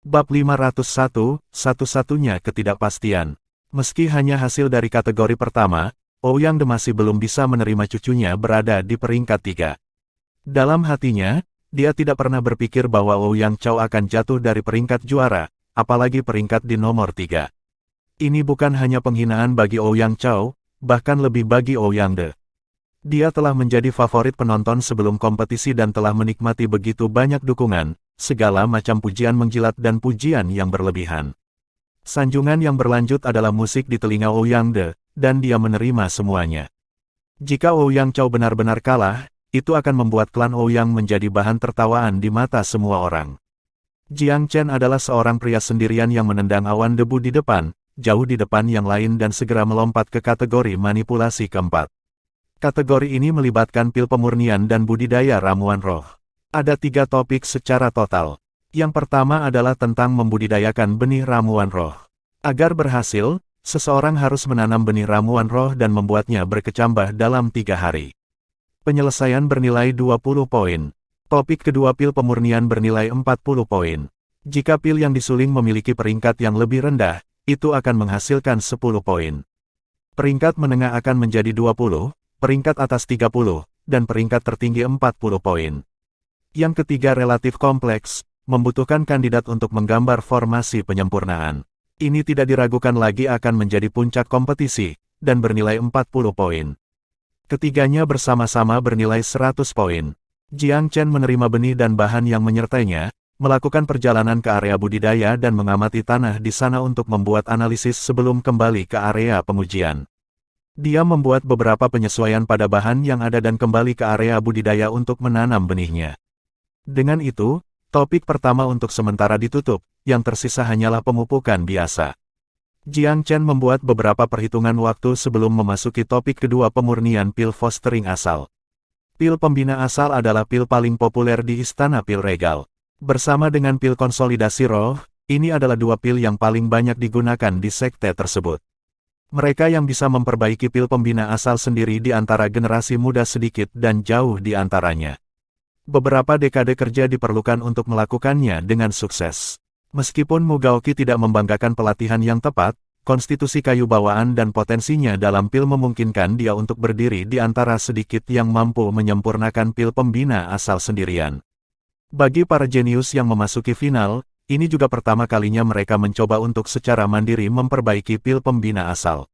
Bab 501, satu-satunya ketidakpastian. Meski hanya hasil dari kategori pertama, Ouyang De masih belum bisa menerima cucunya berada di peringkat 3. Dalam hatinya, dia tidak pernah berpikir bahwa Ouyang Chao akan jatuh dari peringkat juara, apalagi peringkat di nomor 3. Ini bukan hanya penghinaan bagi Ouyang Chao, bahkan lebih bagi Ouyang De. Dia telah menjadi favorit penonton sebelum kompetisi dan telah menikmati begitu banyak dukungan, segala macam pujian menjilat dan pujian yang berlebihan. Sanjungan yang berlanjut adalah musik di telinga Ouyang De, dan dia menerima semuanya. Jika Ouyang Chao benar-benar kalah, itu akan membuat klan Ouyang menjadi bahan tertawaan di mata semua orang. Jiang Chen adalah seorang pria sendirian yang menendang awan debu di depan, jauh di depan yang lain dan segera melompat ke kategori manipulasi keempat. Kategori ini melibatkan pil pemurnian dan budidaya ramuan roh. Ada 3 topik secara total. Yang pertama adalah tentang membudidayakan benih ramuan roh. Agar berhasil, seseorang harus menanam benih ramuan roh dan membuatnya berkecambah dalam 3 hari. Penyelesaian bernilai 20 poin. Topik kedua pil pemurnian bernilai 40 poin. Jika pil yang disuling memiliki peringkat yang lebih rendah, itu akan menghasilkan 10 poin. Peringkat menengah akan menjadi 20, peringkat atas 30, dan peringkat tertinggi 40 poin. Yang ketiga relatif kompleks, membutuhkan kandidat untuk menggambar formasi penyempurnaan. Ini tidak diragukan lagi akan menjadi puncak kompetisi, dan bernilai 40 poin. Ketiganya bersama-sama bernilai 100 poin. Jiang Chen menerima benih dan bahan yang menyertainya, melakukan perjalanan ke area budidaya dan mengamati tanah di sana untuk membuat analisis sebelum kembali ke area pengujian. Dia membuat beberapa penyesuaian pada bahan yang ada dan kembali ke area budidaya untuk menanam benihnya. Dengan itu, topik pertama untuk sementara ditutup, yang tersisa hanyalah pemupukan biasa. Jiang Chen membuat beberapa perhitungan waktu sebelum memasuki topik kedua pemurnian pil fostering asal. Pil pembina asal adalah pil paling populer di Istana Pil Regal. Bersama dengan pil konsolidasi roh, ini adalah 2 pil yang paling banyak digunakan di sekte tersebut. Mereka yang bisa memperbaiki pil pembina asal sendiri di antara generasi muda sedikit dan jauh di antaranya. Beberapa dekade kerja diperlukan untuk melakukannya dengan sukses. Meskipun Mugaoki tidak membanggakan pelatihan yang tepat, konstitusi kayu bawaan dan potensinya dalam pil memungkinkan dia untuk berdiri di antara sedikit yang mampu menyempurnakan pil pembina asal sendirian. Bagi para jenius yang memasuki final, ini juga pertama kalinya mereka mencoba untuk secara mandiri memperbaiki pil pembina asal.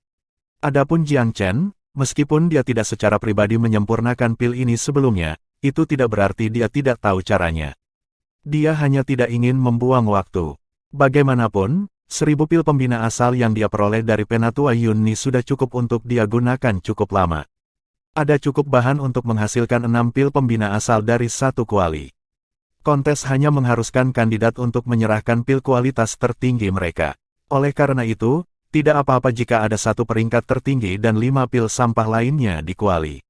Adapun Jiang Chen, meskipun dia tidak secara pribadi menyempurnakan pil ini sebelumnya, itu tidak berarti dia tidak tahu caranya. Dia hanya tidak ingin membuang waktu. Bagaimanapun, 1000 pil pembina asal yang dia peroleh dari Penatua Yunni sudah cukup untuk dia gunakan cukup lama. Ada cukup bahan untuk menghasilkan 6 pil pembina asal dari 1 kuali. Kontes hanya mengharuskan kandidat untuk menyerahkan pil kualitas tertinggi mereka. Oleh karena itu, tidak apa-apa jika ada 1 peringkat tertinggi dan 5 pil sampah lainnya di kuali.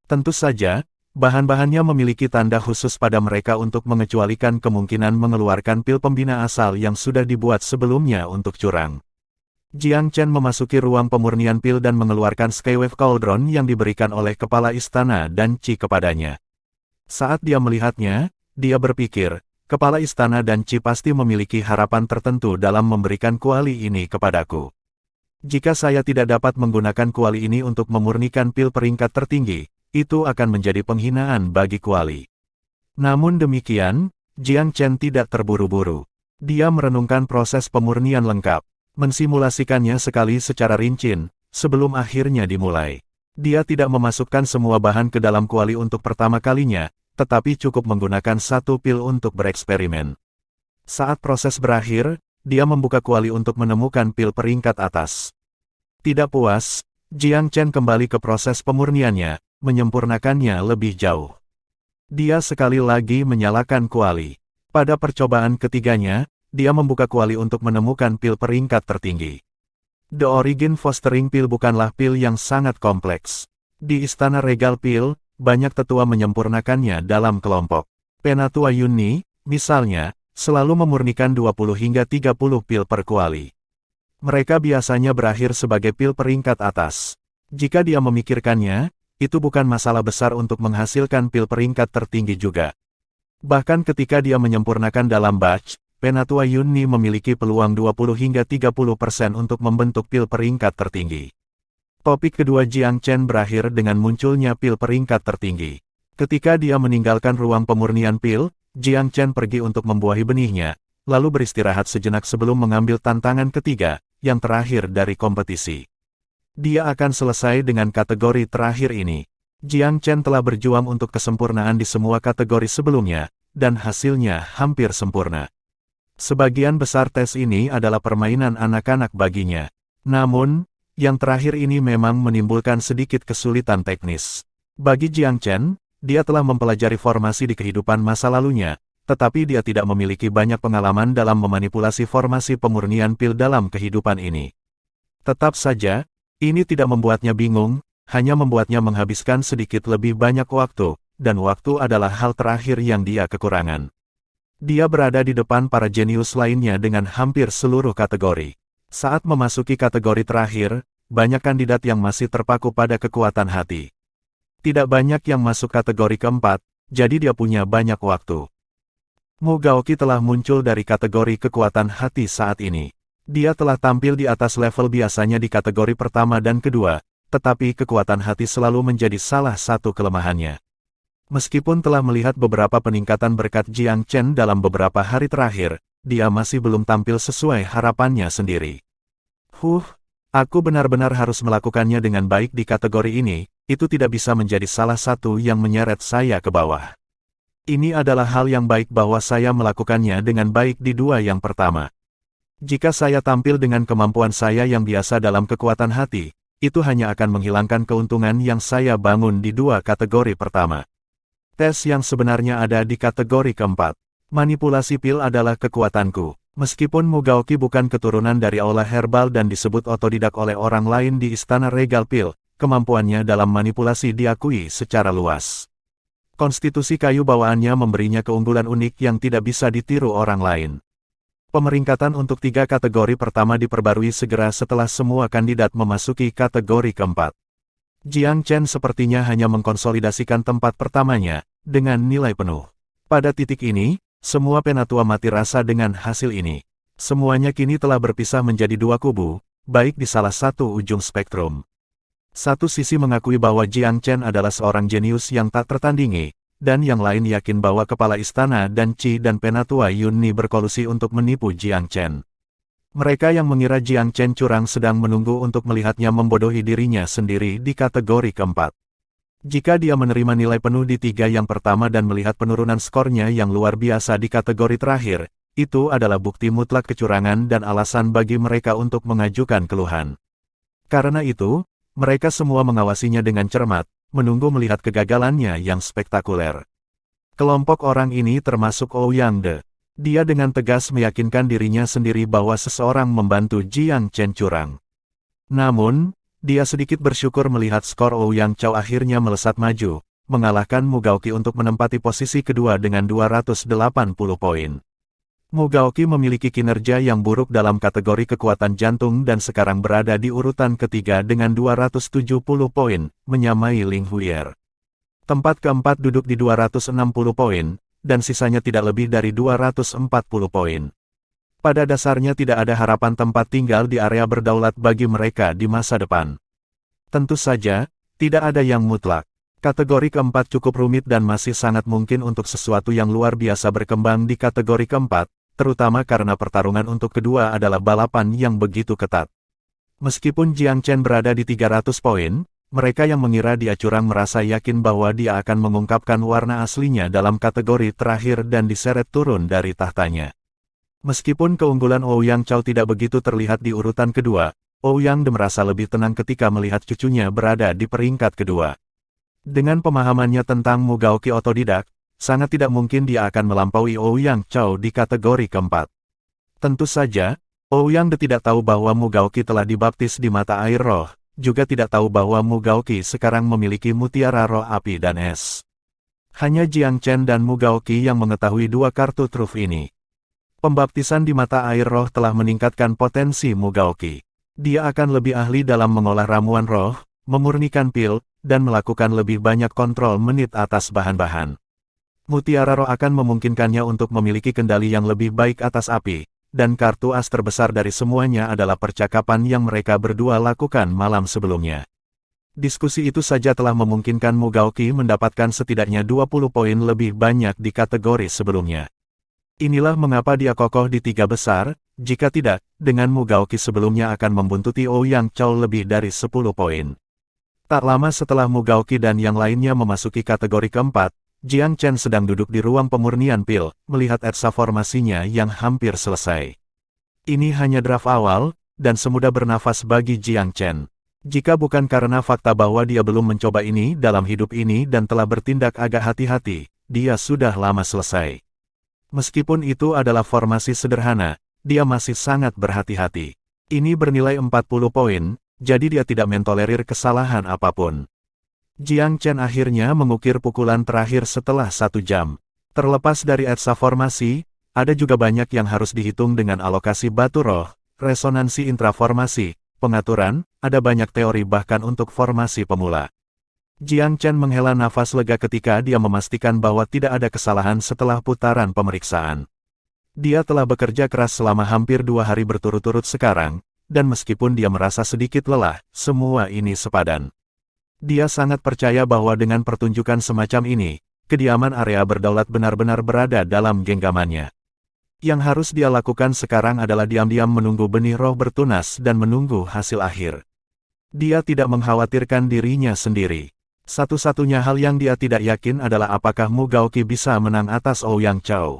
Tentu saja, bahan-bahannya memiliki tanda khusus pada mereka untuk mengecualikan kemungkinan mengeluarkan pil pembina asal yang sudah dibuat sebelumnya untuk curang. Jiang Chen memasuki ruang pemurnian pil dan mengeluarkan Skywave Cauldron yang diberikan oleh kepala istana dan Qi kepadanya. Saat dia melihatnya, dia berpikir, kepala istana dan Qi pasti memiliki harapan tertentu dalam memberikan kuali ini kepadaku. Jika saya tidak dapat menggunakan kuali ini untuk memurnikan pil peringkat tertinggi, itu akan menjadi penghinaan bagi kuali. Namun demikian, Jiang Chen tidak terburu-buru. Dia merenungkan proses pemurnian lengkap, mensimulasikannya sekali secara rinci, sebelum akhirnya dimulai. Dia tidak memasukkan semua bahan ke dalam kuali untuk pertama kalinya, tetapi cukup menggunakan 1 pil untuk bereksperimen. Saat proses berakhir, dia membuka kuali untuk menemukan pil peringkat atas. Tidak puas, Jiang Chen kembali ke proses pemurniannya, menyempurnakannya lebih jauh. Dia sekali lagi menyalakan kuali. Pada percobaan ketiganya, dia membuka kuali untuk menemukan pil peringkat tertinggi. The Origin Fostering Pil bukanlah pil yang sangat kompleks. Di Istana Regal Pil, banyak tetua menyempurnakannya dalam kelompok. Penatua Yunni, misalnya, selalu memurnikan 20 hingga 30 pil per kuali. Mereka biasanya berakhir sebagai pil peringkat atas. Jika dia memikirkannya, itu bukan masalah besar untuk menghasilkan pil peringkat tertinggi juga. Bahkan ketika dia menyempurnakan dalam batch, Penatua Yunni memiliki peluang 20 hingga 30% untuk membentuk pil peringkat tertinggi. Topik kedua Jiang Chen berakhir dengan munculnya pil peringkat tertinggi. Ketika dia meninggalkan ruang pemurnian pil, Jiang Chen pergi untuk membuahi benihnya, lalu beristirahat sejenak sebelum mengambil tantangan ketiga, yang terakhir dari kompetisi. Dia akan selesai dengan kategori terakhir ini. Jiang Chen telah berjuang untuk kesempurnaan di semua kategori sebelumnya, dan hasilnya hampir sempurna. Sebagian besar tes ini adalah permainan anak-anak baginya. Namun, yang terakhir ini memang menimbulkan sedikit kesulitan teknis. Bagi Jiang Chen, dia telah mempelajari formasi di kehidupan masa lalunya, tetapi dia tidak memiliki banyak pengalaman dalam memanipulasi formasi pemurnian pil dalam kehidupan ini. Tetap saja, ini tidak membuatnya bingung, hanya membuatnya menghabiskan sedikit lebih banyak waktu, dan waktu adalah hal terakhir yang dia kekurangan. Dia berada di depan para jenius lainnya dengan hampir seluruh kategori. Saat memasuki kategori terakhir, banyak kandidat yang masih terpaku pada kekuatan hati. Tidak banyak yang masuk kategori keempat, jadi dia punya banyak waktu. Mu Gaoqi telah muncul dari kategori kekuatan hati saat ini. Dia telah tampil di atas level biasanya di kategori pertama dan kedua, tetapi kekuatan hati selalu menjadi salah satu kelemahannya. Meskipun telah melihat beberapa peningkatan berkat Jiang Chen dalam beberapa hari terakhir, dia masih belum tampil sesuai harapannya sendiri. Aku benar-benar harus melakukannya dengan baik di kategori ini, itu tidak bisa menjadi salah satu yang menyeret saya ke bawah. Ini adalah hal yang baik bahwa saya melakukannya dengan baik di dua yang pertama. Jika saya tampil dengan kemampuan saya yang biasa dalam kekuatan hati, itu hanya akan menghilangkan keuntungan yang saya bangun di dua kategori pertama. Tes yang sebenarnya ada di kategori keempat. Manipulasi pil adalah kekuatanku. Meskipun Mu Gaoqi bukan keturunan dari aula herbal dan disebut otodidak oleh orang lain di Istana Regal Pil, kemampuannya dalam manipulasi diakui secara luas. Konstitusi kayu bawaannya memberinya keunggulan unik yang tidak bisa ditiru orang lain. Pemeringkatan untuk 3 kategori pertama diperbarui segera setelah semua kandidat memasuki kategori keempat. Jiang Chen sepertinya hanya mengkonsolidasikan tempat pertamanya, dengan nilai penuh. Pada titik ini, semua penatua mati rasa dengan hasil ini. Semuanya kini telah berpisah menjadi dua kubu, baik di salah satu ujung spektrum. Satu sisi mengakui bahwa Jiang Chen adalah seorang jenius yang tak tertandingi, dan yang lain yakin bahwa kepala istana dan Qi dan penatua Yunni berkolusi untuk menipu Jiang Chen. Mereka yang mengira Jiang Chen curang sedang menunggu untuk melihatnya membodohi dirinya sendiri di kategori keempat. Jika dia menerima nilai penuh di 3 yang pertama dan melihat penurunan skornya yang luar biasa di kategori terakhir, itu adalah bukti mutlak kecurangan dan alasan bagi mereka untuk mengajukan keluhan. Karena itu, mereka semua mengawasinya dengan cermat, menunggu melihat kegagalannya yang spektakuler. Kelompok orang ini termasuk Ouyang De. Dia dengan tegas meyakinkan dirinya sendiri bahwa seseorang membantu Jiang Chen curang. Namun, dia sedikit bersyukur melihat skor Ouyang Chao akhirnya melesat maju, mengalahkan Mu Gaoqi untuk menempati posisi kedua dengan 280 poin. Mu Gaoqi memiliki kinerja yang buruk dalam kategori kekuatan jantung dan sekarang berada di urutan ketiga dengan 270 poin, menyamai Ling Huier. Tempat keempat duduk di 260 poin, dan sisanya tidak lebih dari 240 poin. Pada dasarnya tidak ada harapan tempat tinggal di area berdaulat bagi mereka di masa depan. Tentu saja, tidak ada yang mutlak. Kategori keempat cukup rumit dan masih sangat mungkin untuk sesuatu yang luar biasa berkembang di kategori keempat, terutama karena pertarungan untuk kedua adalah balapan yang begitu ketat. Meskipun Jiang Chen berada di 300 poin, mereka yang mengira dia curang merasa yakin bahwa dia akan mengungkapkan warna aslinya dalam kategori terakhir dan diseret turun dari tahtanya. Meskipun keunggulan Ouyang Chao tidak begitu terlihat di urutan kedua, Ouyang De merasa lebih tenang ketika melihat cucunya berada di peringkat kedua. Dengan pemahamannya tentang Mu Gaoqi otodidak, sangat tidak mungkin dia akan melampaui Ouyang Chao di kategori keempat. Tentu saja, Ouyang De tidak tahu bahwa Mu Gaoqi telah dibaptis di mata air roh, juga tidak tahu bahwa Mu Gaoqi sekarang memiliki mutiara roh api dan es. Hanya Jiang Chen dan Mu Gaoqi yang mengetahui 2 kartu truf ini. Pembaptisan di mata air roh telah meningkatkan potensi Mu Gaoqi. Dia akan lebih ahli dalam mengolah ramuan roh, memurnikan pil, dan melakukan lebih banyak kontrol menit atas bahan-bahan. Mutiara Roh akan memungkinkannya untuk memiliki kendali yang lebih baik atas api, dan kartu as terbesar dari semuanya adalah percakapan yang mereka berdua lakukan malam sebelumnya. Diskusi itu saja telah memungkinkan Mugaoki mendapatkan setidaknya 20 poin lebih banyak di kategori sebelumnya. Inilah mengapa dia kokoh di 3 besar, jika tidak, dengan Mugaoki sebelumnya akan membuntuti Ouyang Chow lebih dari 10 poin. Tak lama setelah Mugaoki dan yang lainnya memasuki kategori keempat, Jiang Chen sedang duduk di ruang pemurnian pil, melihat etsa formasinya yang hampir selesai. Ini hanya draft awal, dan semudah bernafas bagi Jiang Chen. Jika bukan karena fakta bahwa dia belum mencoba ini dalam hidup ini dan telah bertindak agak hati-hati, dia sudah lama selesai. Meskipun itu adalah formasi sederhana, dia masih sangat berhati-hati. Ini bernilai 40 poin, jadi dia tidak mentolerir kesalahan apapun. Jiang Chen akhirnya mengukir pukulan terakhir setelah 1 jam. Terlepas dari etsa formasi, ada juga banyak yang harus dihitung dengan alokasi batu roh, resonansi intraformasi, pengaturan, ada banyak teori bahkan untuk formasi pemula. Jiang Chen menghela nafas lega ketika dia memastikan bahwa tidak ada kesalahan setelah putaran pemeriksaan. Dia telah bekerja keras selama hampir 2 hari berturut-turut sekarang, dan meskipun dia merasa sedikit lelah, semua ini sepadan. Dia sangat percaya bahwa dengan pertunjukan semacam ini, kediaman area berdaulat benar-benar berada dalam genggamannya. Yang harus dia lakukan sekarang adalah diam-diam menunggu benih roh bertunas dan menunggu hasil akhir. Dia tidak mengkhawatirkan dirinya sendiri. Satu-satunya hal yang dia tidak yakin adalah apakah Mugaoki bisa menang atas Ouyang Chow.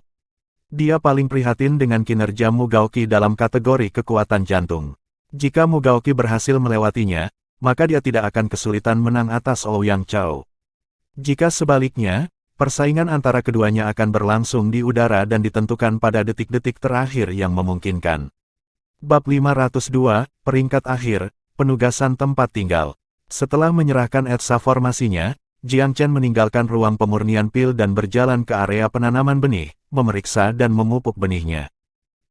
Dia paling prihatin dengan kinerja Mugaoki dalam kategori kekuatan jantung. Jika Mugaoki berhasil melewatinya, maka dia tidak akan kesulitan menang atas Ouyang Chow. Jika sebaliknya, persaingan antara keduanya akan berlangsung di udara dan ditentukan pada detik-detik terakhir yang memungkinkan. Bab 502, Peringkat Akhir, Penugasan Tempat Tinggal. Setelah menyerahkan etsa formasinya, Jiang Chen meninggalkan ruang pemurnian pil dan berjalan ke area penanaman benih, memeriksa dan memupuk benihnya.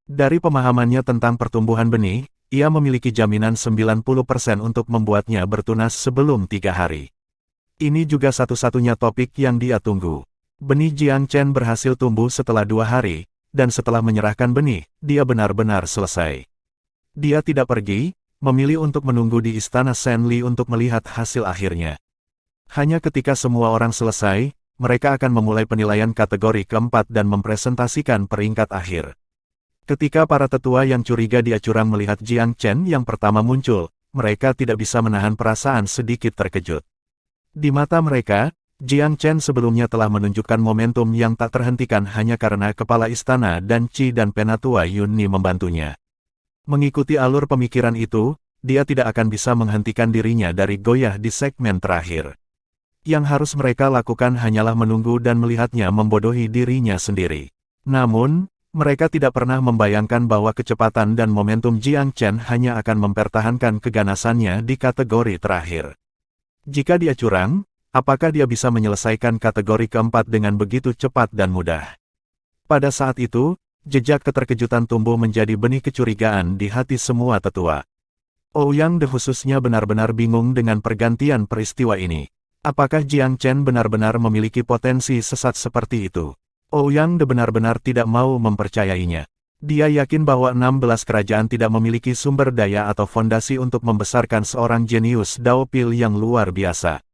Dari pemahamannya tentang pertumbuhan benih, ia memiliki jaminan 90% untuk membuatnya bertunas sebelum 3 hari. Ini juga satu-satunya topik yang dia tunggu. Benih Jiang Chen berhasil tumbuh setelah 2 hari, dan setelah menyerahkan benih, dia benar-benar selesai. Dia tidak pergi, memilih untuk menunggu di istana Shenli untuk melihat hasil akhirnya. Hanya ketika semua orang selesai, mereka akan memulai penilaian kategori keempat dan mempresentasikan peringkat akhir. Ketika para tetua yang curiga dia curang melihat Jiang Chen yang pertama muncul, mereka tidak bisa menahan perasaan sedikit terkejut. Di mata mereka, Jiang Chen sebelumnya telah menunjukkan momentum yang tak terhentikan hanya karena kepala istana dan Qi dan penatua Yunni membantunya. Mengikuti alur pemikiran itu, dia tidak akan bisa menghentikan dirinya dari goyah di segmen terakhir. Yang harus mereka lakukan hanyalah menunggu dan melihatnya membodohi dirinya sendiri. Namun, mereka tidak pernah membayangkan bahwa kecepatan dan momentum Jiang Chen hanya akan mempertahankan keganasannya di kategori terakhir. Jika dia curang, apakah dia bisa menyelesaikan kategori keempat dengan begitu cepat dan mudah? Pada saat itu, jejak keterkejutan tumbuh menjadi benih kecurigaan di hati semua tetua. Ouyang De khususnya benar-benar bingung dengan pergantian peristiwa ini. Apakah Jiang Chen benar-benar memiliki potensi sesat seperti itu? Ouyang De benar-benar tidak mau mempercayainya. Dia yakin bahwa 16 kerajaan tidak memiliki sumber daya atau fondasi untuk membesarkan seorang jenius Dao Pil yang luar biasa.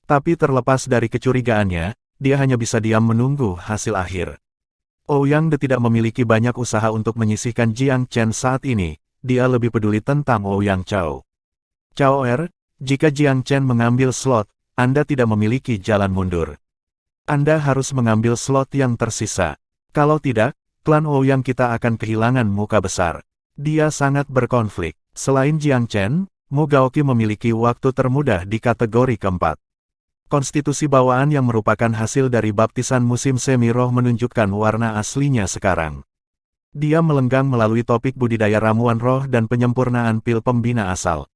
Tapi terlepas dari kecurigaannya, dia hanya bisa diam menunggu hasil akhir. Ouyang De tidak memiliki banyak usaha untuk menyisihkan Jiang Chen saat ini, dia lebih peduli tentang Ouyang Chow. Chow jika Jiang Chen mengambil slot, Anda tidak memiliki jalan mundur. Anda harus mengambil slot yang tersisa. Kalau tidak, klan Ouyang kita akan kehilangan muka besar. Dia sangat berkonflik. Selain Jiang Chen, Mugaoki memiliki waktu termudah di kategori keempat. Konstitusi bawaan yang merupakan hasil dari baptisan musim semi roh menunjukkan warna aslinya sekarang. Dia melenggang melalui topik budidaya ramuan roh dan penyempurnaan pil pembina asal.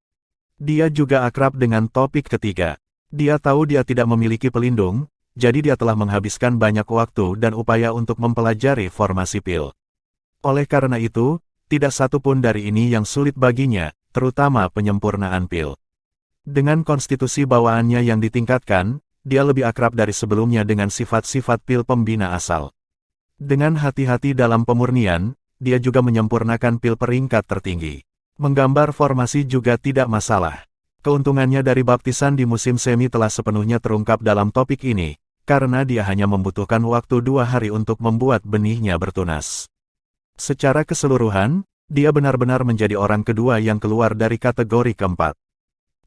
Dia juga akrab dengan topik ketiga. Dia tahu dia tidak memiliki pelindung, jadi dia telah menghabiskan banyak waktu dan upaya untuk mempelajari formasi pil. Oleh karena itu, tidak satu pun dari ini yang sulit baginya, terutama penyempurnaan pil. Dengan konstitusi bawaannya yang ditingkatkan, dia lebih akrab dari sebelumnya dengan sifat-sifat pil pembina asal. Dengan hati-hati dalam pemurnian, dia juga menyempurnakan pil peringkat tertinggi. Menggambar formasi juga tidak masalah. Keuntungannya dari baptisan di musim semi telah sepenuhnya terungkap dalam topik ini, karena dia hanya membutuhkan waktu 2 hari untuk membuat benihnya bertunas. Secara keseluruhan, dia benar-benar menjadi orang kedua yang keluar dari kategori keempat.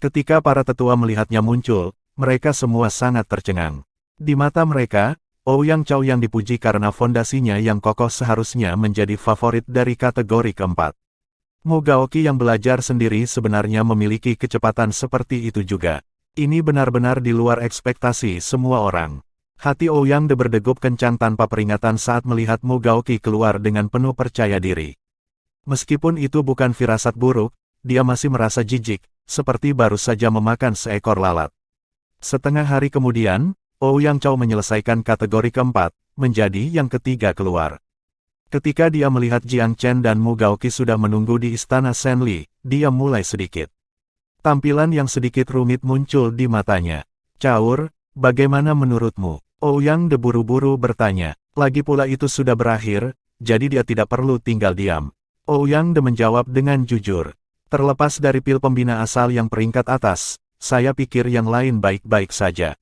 Ketika para tetua melihatnya muncul, mereka semua sangat tercengang. Di mata mereka, Ouyang Chow yang dipuji karena fondasinya yang kokoh seharusnya menjadi favorit dari kategori keempat. Mu Gaoqi yang belajar sendiri sebenarnya memiliki kecepatan seperti itu juga. Ini benar-benar di luar ekspektasi semua orang. Hati Ouyang De berdegup kencang tanpa peringatan saat melihat Mu Gaoqi keluar dengan penuh percaya diri. Meskipun itu bukan firasat buruk, dia masih merasa jijik, seperti baru saja memakan seekor lalat. Setengah hari kemudian, Ouyang Chow menyelesaikan kategori keempat, menjadi yang ketiga keluar. Ketika dia melihat Jiang Chen dan Mu Gaoqi sudah menunggu di istana Senli, dia mulai sedikit. Tampilan yang sedikit rumit muncul di matanya. "Caur, bagaimana menurutmu?" Ouyang De buru-buru bertanya. Lagi pula itu sudah berakhir, jadi dia tidak perlu tinggal diam. Ouyang De menjawab dengan jujur. "Terlepas dari pil pembina asal yang peringkat atas, saya pikir yang lain baik-baik saja."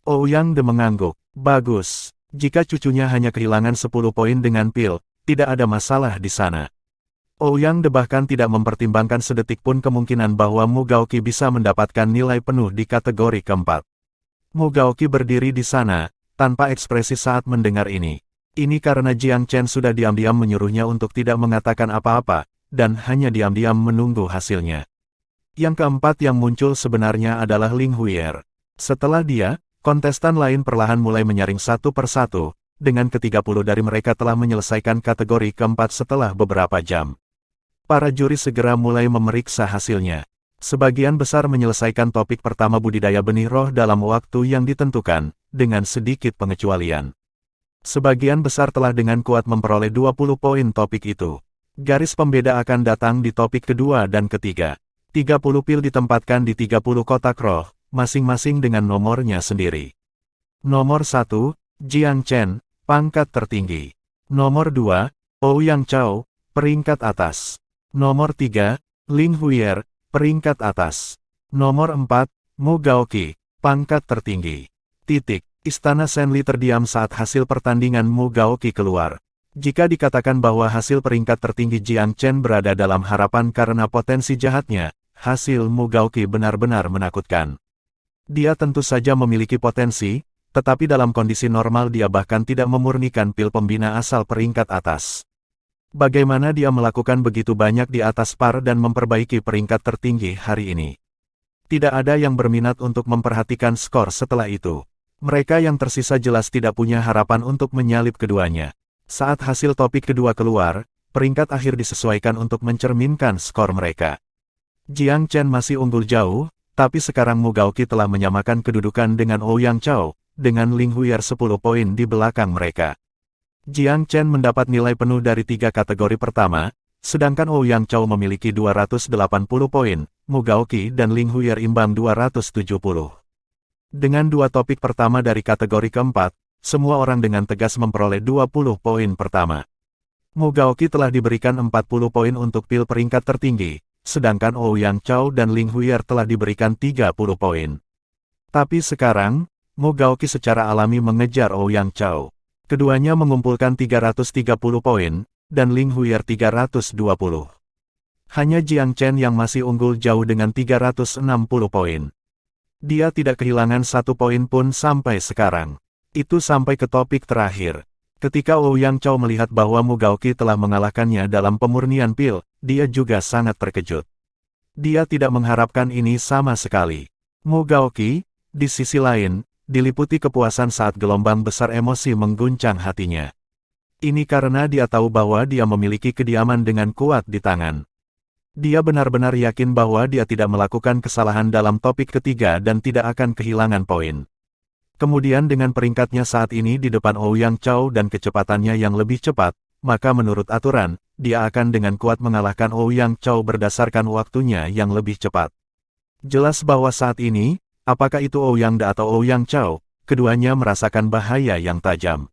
Ouyang De mengangguk. "Bagus. Jika cucunya hanya kehilangan 10 poin dengan pil, tidak ada masalah di sana." Ouyang De bahkan tidak mempertimbangkan sedetik pun kemungkinan bahwa Mu Gaoqi bisa mendapatkan nilai penuh di kategori keempat. Mu Gaoqi berdiri di sana, tanpa ekspresi saat mendengar ini. Ini karena Jiang Chen sudah diam-diam menyuruhnya untuk tidak mengatakan apa-apa, dan hanya diam-diam menunggu hasilnya. Yang keempat yang muncul sebenarnya adalah Ling Huier. Setelah dia, kontestan lain perlahan mulai menyaring satu persatu, dengan ke-30 dari mereka telah menyelesaikan kategori keempat setelah beberapa jam. Para juri segera mulai memeriksa hasilnya. Sebagian besar menyelesaikan topik pertama budidaya benih roh dalam waktu yang ditentukan, dengan sedikit pengecualian. Sebagian besar telah dengan kuat memperoleh 20 poin topik itu. Garis pembeda akan datang di topik kedua dan ketiga. 30 pil ditempatkan di 30 kotak roh, masing-masing dengan nomornya sendiri. Nomor 1, Jiang Chen, pangkat tertinggi. Nomor 2, Ouyang Chow, peringkat atas. Nomor 3, Ling Huier, peringkat atas. Nomor 4, Mu Gaoqi, pangkat tertinggi. Istana Senli terdiam saat hasil pertandingan Mu Gaoqi keluar. Jika dikatakan bahwa hasil peringkat tertinggi Jiang Chen berada dalam harapan karena potensi jahatnya, hasil Mu Gaoqi benar-benar menakutkan. Dia tentu saja memiliki potensi, tetapi dalam kondisi normal dia bahkan tidak memurnikan pil pembina asal peringkat atas. Bagaimana dia melakukan begitu banyak di atas par dan memperbaiki peringkat tertinggi hari ini? Tidak ada yang berminat untuk memperhatikan skor setelah itu. Mereka yang tersisa jelas tidak punya harapan untuk menyalip keduanya. Saat hasil topik kedua keluar, peringkat akhir disesuaikan untuk mencerminkan skor mereka. Jiang Chen masih unggul jauh, tapi sekarang Mu Gaoqi telah menyamakan kedudukan dengan Ouyang Chow, dengan Ling Huier 10 poin di belakang mereka. Jiang Chen mendapat nilai penuh dari 3 kategori pertama, sedangkan Ouyang Chow memiliki 280 poin, Mu Gaoqi dan Ling Huier imbang 270. Dengan 2 topik pertama dari kategori keempat, semua orang dengan tegas memperoleh 20 poin pertama. Mu Gaoqi telah diberikan 40 poin untuk pil peringkat tertinggi, sedangkan Ouyang Chow dan Ling Huier telah diberikan 30 poin. Tapi sekarang, Mu Gaoqi secara alami mengejar Ouyang Chow. Keduanya mengumpulkan 330 poin, dan Ling Huier 320. Hanya Jiang Chen yang masih unggul jauh dengan 360 poin. Dia tidak kehilangan 1 poin pun sampai sekarang. Itu sampai ke topik terakhir. Ketika Ouyang Chow melihat bahwa Mu Gaoqi telah mengalahkannya dalam pemurnian pil, dia juga sangat terkejut. Dia tidak mengharapkan ini sama sekali. Mu Gaoqi, di sisi lain, diliputi kepuasan saat gelombang besar emosi mengguncang hatinya. Ini karena dia tahu bahwa dia memiliki kediaman dengan kuat di tangan. Dia benar-benar yakin bahwa dia tidak melakukan kesalahan dalam topik ketiga dan tidak akan kehilangan poin. Kemudian dengan peringkatnya saat ini di depan Ouyang Chow dan kecepatannya yang lebih cepat, maka menurut aturan, dia akan dengan kuat mengalahkan Ouyang Chow berdasarkan waktunya yang lebih cepat. Jelas bahwa saat ini, apakah itu Ouyang De atau Ouyang Chow, keduanya merasakan bahaya yang tajam.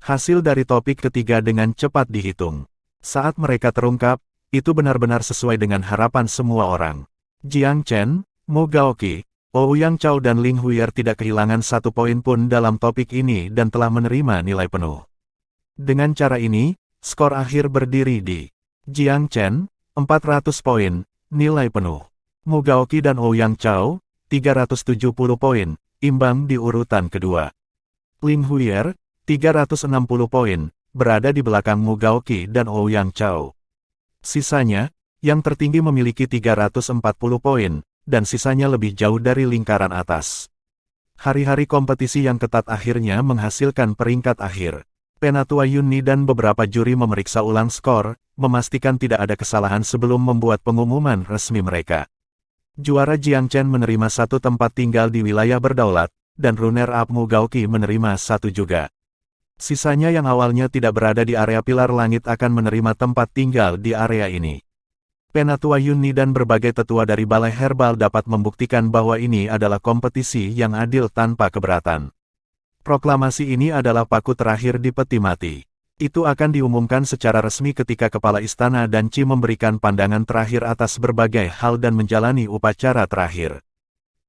Hasil dari topik ketiga dengan cepat dihitung. Saat mereka terungkap, itu benar-benar sesuai dengan harapan semua orang. Jiang Chen, Mu Gaoqi, Ouyang Chow dan Ling Huier tidak kehilangan satu poin pun dalam topik ini dan telah menerima nilai penuh. Dengan cara ini, skor akhir berdiri di Jiang Chen, 400 poin, nilai penuh. Mu Gaoqi dan Ouyang Chow, 370 poin, imbang di urutan kedua. Ling Huier, 360 poin, berada di belakang Mu Gaoqi dan Ouyang Chow. Sisanya, yang tertinggi memiliki 340 poin, dan sisanya lebih jauh dari lingkaran atas. Hari-hari kompetisi yang ketat akhirnya menghasilkan peringkat akhir. Penatua Yunni dan beberapa juri memeriksa ulang skor, memastikan tidak ada kesalahan sebelum membuat pengumuman resmi mereka. Juara Jiang Chen menerima satu tempat tinggal di wilayah berdaulat, dan runner-up Mu Gaoqi menerima satu juga. Sisanya yang awalnya tidak berada di area pilar langit akan menerima tempat tinggal di area ini. Penatua Yunni dan berbagai tetua dari Balai Herbal dapat membuktikan bahwa ini adalah kompetisi yang adil tanpa keberatan. Proklamasi ini adalah paku terakhir di peti mati. Itu akan diumumkan secara resmi ketika Kepala Istana dan Qi memberikan pandangan terakhir atas berbagai hal dan menjalani upacara terakhir.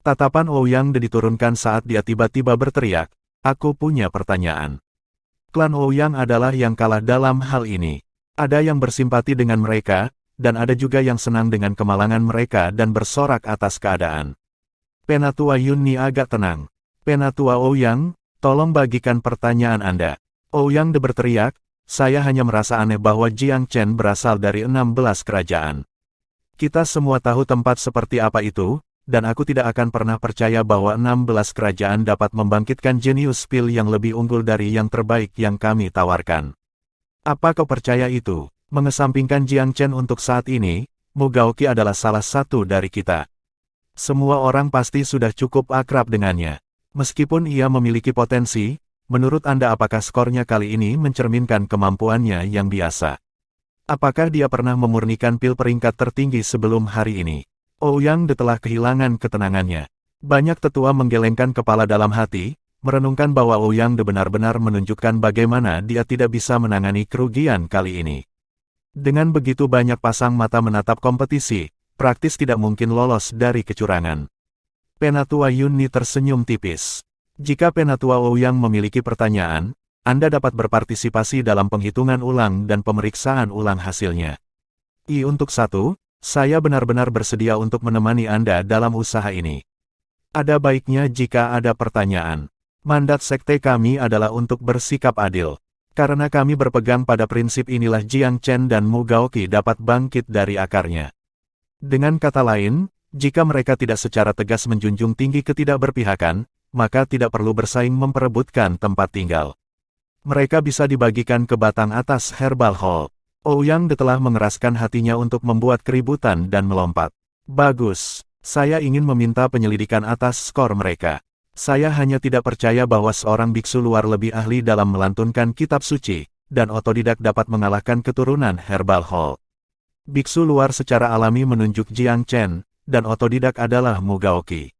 Tatapan Ouyang De diturunkan saat dia tiba-tiba berteriak, "Aku punya pertanyaan." Klan Ouyang adalah yang kalah dalam hal ini. Ada yang bersimpati dengan mereka, dan ada juga yang senang dengan kemalangan mereka dan bersorak atas keadaan. Penatua Yunni agak tenang. "Penatua Ouyang, tolong bagikan pertanyaan Anda." Ouyang De berteriak, "Saya hanya merasa aneh bahwa Jiang Chen berasal dari 16 kerajaan. Kita semua tahu tempat seperti apa itu, dan aku tidak akan pernah percaya bahwa 16 kerajaan dapat membangkitkan jenius pil yang lebih unggul dari yang terbaik yang kami tawarkan. Apa kau percaya itu?" Mengesampingkan Jiang Chen untuk saat ini, Mu Gaoqi adalah salah satu dari kita. Semua orang pasti sudah cukup akrab dengannya. Meskipun ia memiliki potensi, menurut Anda apakah skornya kali ini mencerminkan kemampuannya yang biasa? Apakah dia pernah memurnikan pil peringkat tertinggi sebelum hari ini? Ouyang De telah kehilangan ketenangannya. Banyak tetua menggelengkan kepala dalam hati, merenungkan bahwa Ouyang De benar-benar menunjukkan bagaimana dia tidak bisa menangani kerugian kali ini. Dengan begitu banyak pasang mata menatap kompetisi, praktis tidak mungkin lolos dari kecurangan. Penatua Yunni tersenyum tipis. Jika Penatua Ouyang memiliki pertanyaan, Anda dapat berpartisipasi dalam penghitungan ulang dan pemeriksaan ulang hasilnya. Untuk satu, saya benar-benar bersedia untuk menemani Anda dalam usaha ini. Ada baiknya jika ada pertanyaan. Mandat sekte kami adalah untuk bersikap adil. Karena kami berpegang pada prinsip inilah Jiang Chen dan Mu Gaoqi dapat bangkit dari akarnya. Dengan kata lain, jika mereka tidak secara tegas menjunjung tinggi ketidakberpihakan, maka tidak perlu bersaing memperebutkan tempat tinggal. Mereka bisa dibagikan ke batang atas Herbal Hall. Ouyang De telah mengeraskan hatinya untuk membuat keributan dan melompat. Bagus, saya ingin meminta penyelidikan atas skor mereka. Saya hanya tidak percaya bahwa seorang biksu luar lebih ahli dalam melantunkan kitab suci, dan otodidak dapat mengalahkan keturunan Herbal Hall. Biksu luar secara alami menunjuk Jiang Chen, dan otodidak adalah Mu Gaoqi.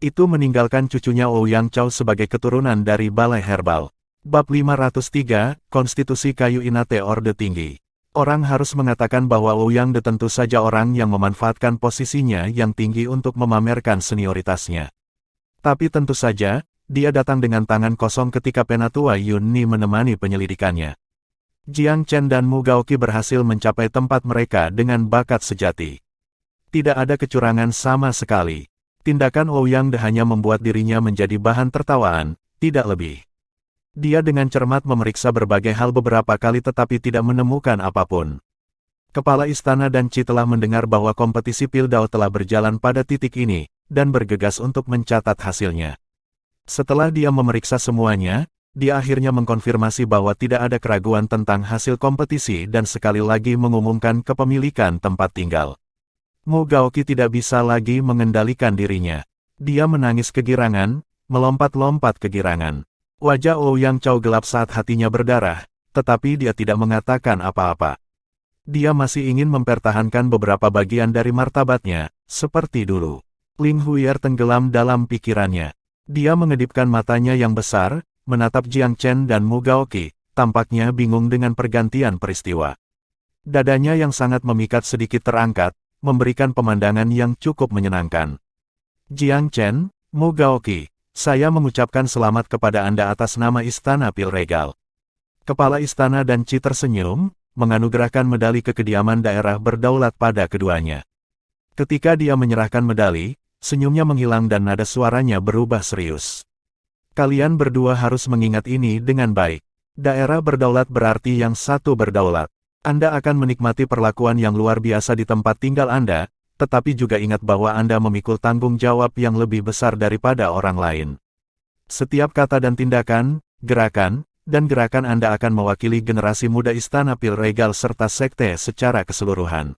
Itu meninggalkan cucunya Ouyang Chow sebagai keturunan dari Balai Herbal. Bab 503, Konstitusi Kayu Inate Orde Tinggi. Orang harus mengatakan bahwa Ouyang De tentu saja orang yang memanfaatkan posisinya yang tinggi untuk memamerkan senioritasnya. Tapi tentu saja, dia datang dengan tangan kosong ketika Penatua Yunni menemani penyelidikannya. Jiang Chen dan Mu Gaoqi berhasil mencapai tempat mereka dengan bakat sejati. Tidak ada kecurangan sama sekali. Tindakan Ouyang De hanya membuat dirinya menjadi bahan tertawaan, tidak lebih. Dia dengan cermat memeriksa berbagai hal beberapa kali tetapi tidak menemukan apapun. Kepala Istana dan Qi telah mendengar bahwa kompetisi Pildao telah berjalan pada titik ini, dan bergegas untuk mencatat hasilnya. Setelah dia memeriksa semuanya, dia akhirnya mengkonfirmasi bahwa tidak ada keraguan tentang hasil kompetisi dan sekali lagi mengumumkan kepemilikan tempat tinggal. Mu Gaoqi tidak bisa lagi mengendalikan dirinya. Dia menangis kegirangan, melompat-lompat kegirangan. Wajah Ouyang Chow gelap saat hatinya berdarah, tetapi dia tidak mengatakan apa-apa. Dia masih ingin mempertahankan beberapa bagian dari martabatnya, seperti dulu. Ling Huier tenggelam dalam pikirannya. Dia mengedipkan matanya yang besar, menatap Jiang Chen dan Mu Gaoqi, tampaknya bingung dengan pergantian peristiwa. Dadanya yang sangat memikat sedikit terangkat, memberikan pemandangan yang cukup menyenangkan. Jiang Chen, Mu Gaoqi, saya mengucapkan selamat kepada Anda atas nama Istana Pil Regal. Kepala istana dan Qi tersenyum, menganugerahkan medali kekediaman daerah berdaulat pada keduanya. Ketika dia menyerahkan medali, senyumnya menghilang dan nada suaranya berubah serius. Kalian berdua harus mengingat ini dengan baik. Daerah berdaulat berarti yang satu berdaulat. Anda akan menikmati perlakuan yang luar biasa di tempat tinggal Anda, tetapi juga ingat bahwa Anda memikul tanggung jawab yang lebih besar daripada orang lain. Setiap kata dan tindakan, gerakan Anda akan mewakili generasi muda Istana Pil Regal serta sekte secara keseluruhan.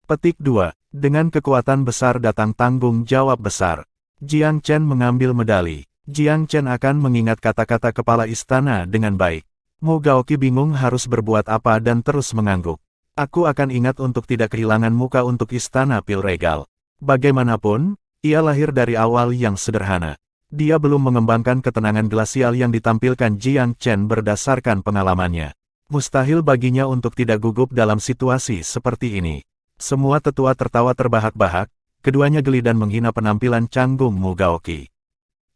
Petik 2. Dengan kekuatan besar datang tanggung jawab besar. Jiang Chen mengambil medali. Jiang Chen akan mengingat kata-kata kepala istana dengan baik. Mu Gaoqi bingung harus berbuat apa dan terus mengangguk. Aku akan ingat untuk tidak kehilangan muka untuk Istana Pil Regal. Bagaimanapun, ia lahir dari awal yang sederhana. Dia belum mengembangkan ketenangan glasial yang ditampilkan Jiang Chen berdasarkan pengalamannya. Mustahil baginya untuk tidak gugup dalam situasi seperti ini. Semua tetua tertawa terbahak-bahak, keduanya geli dan menghina penampilan canggung Mu Gaoqi.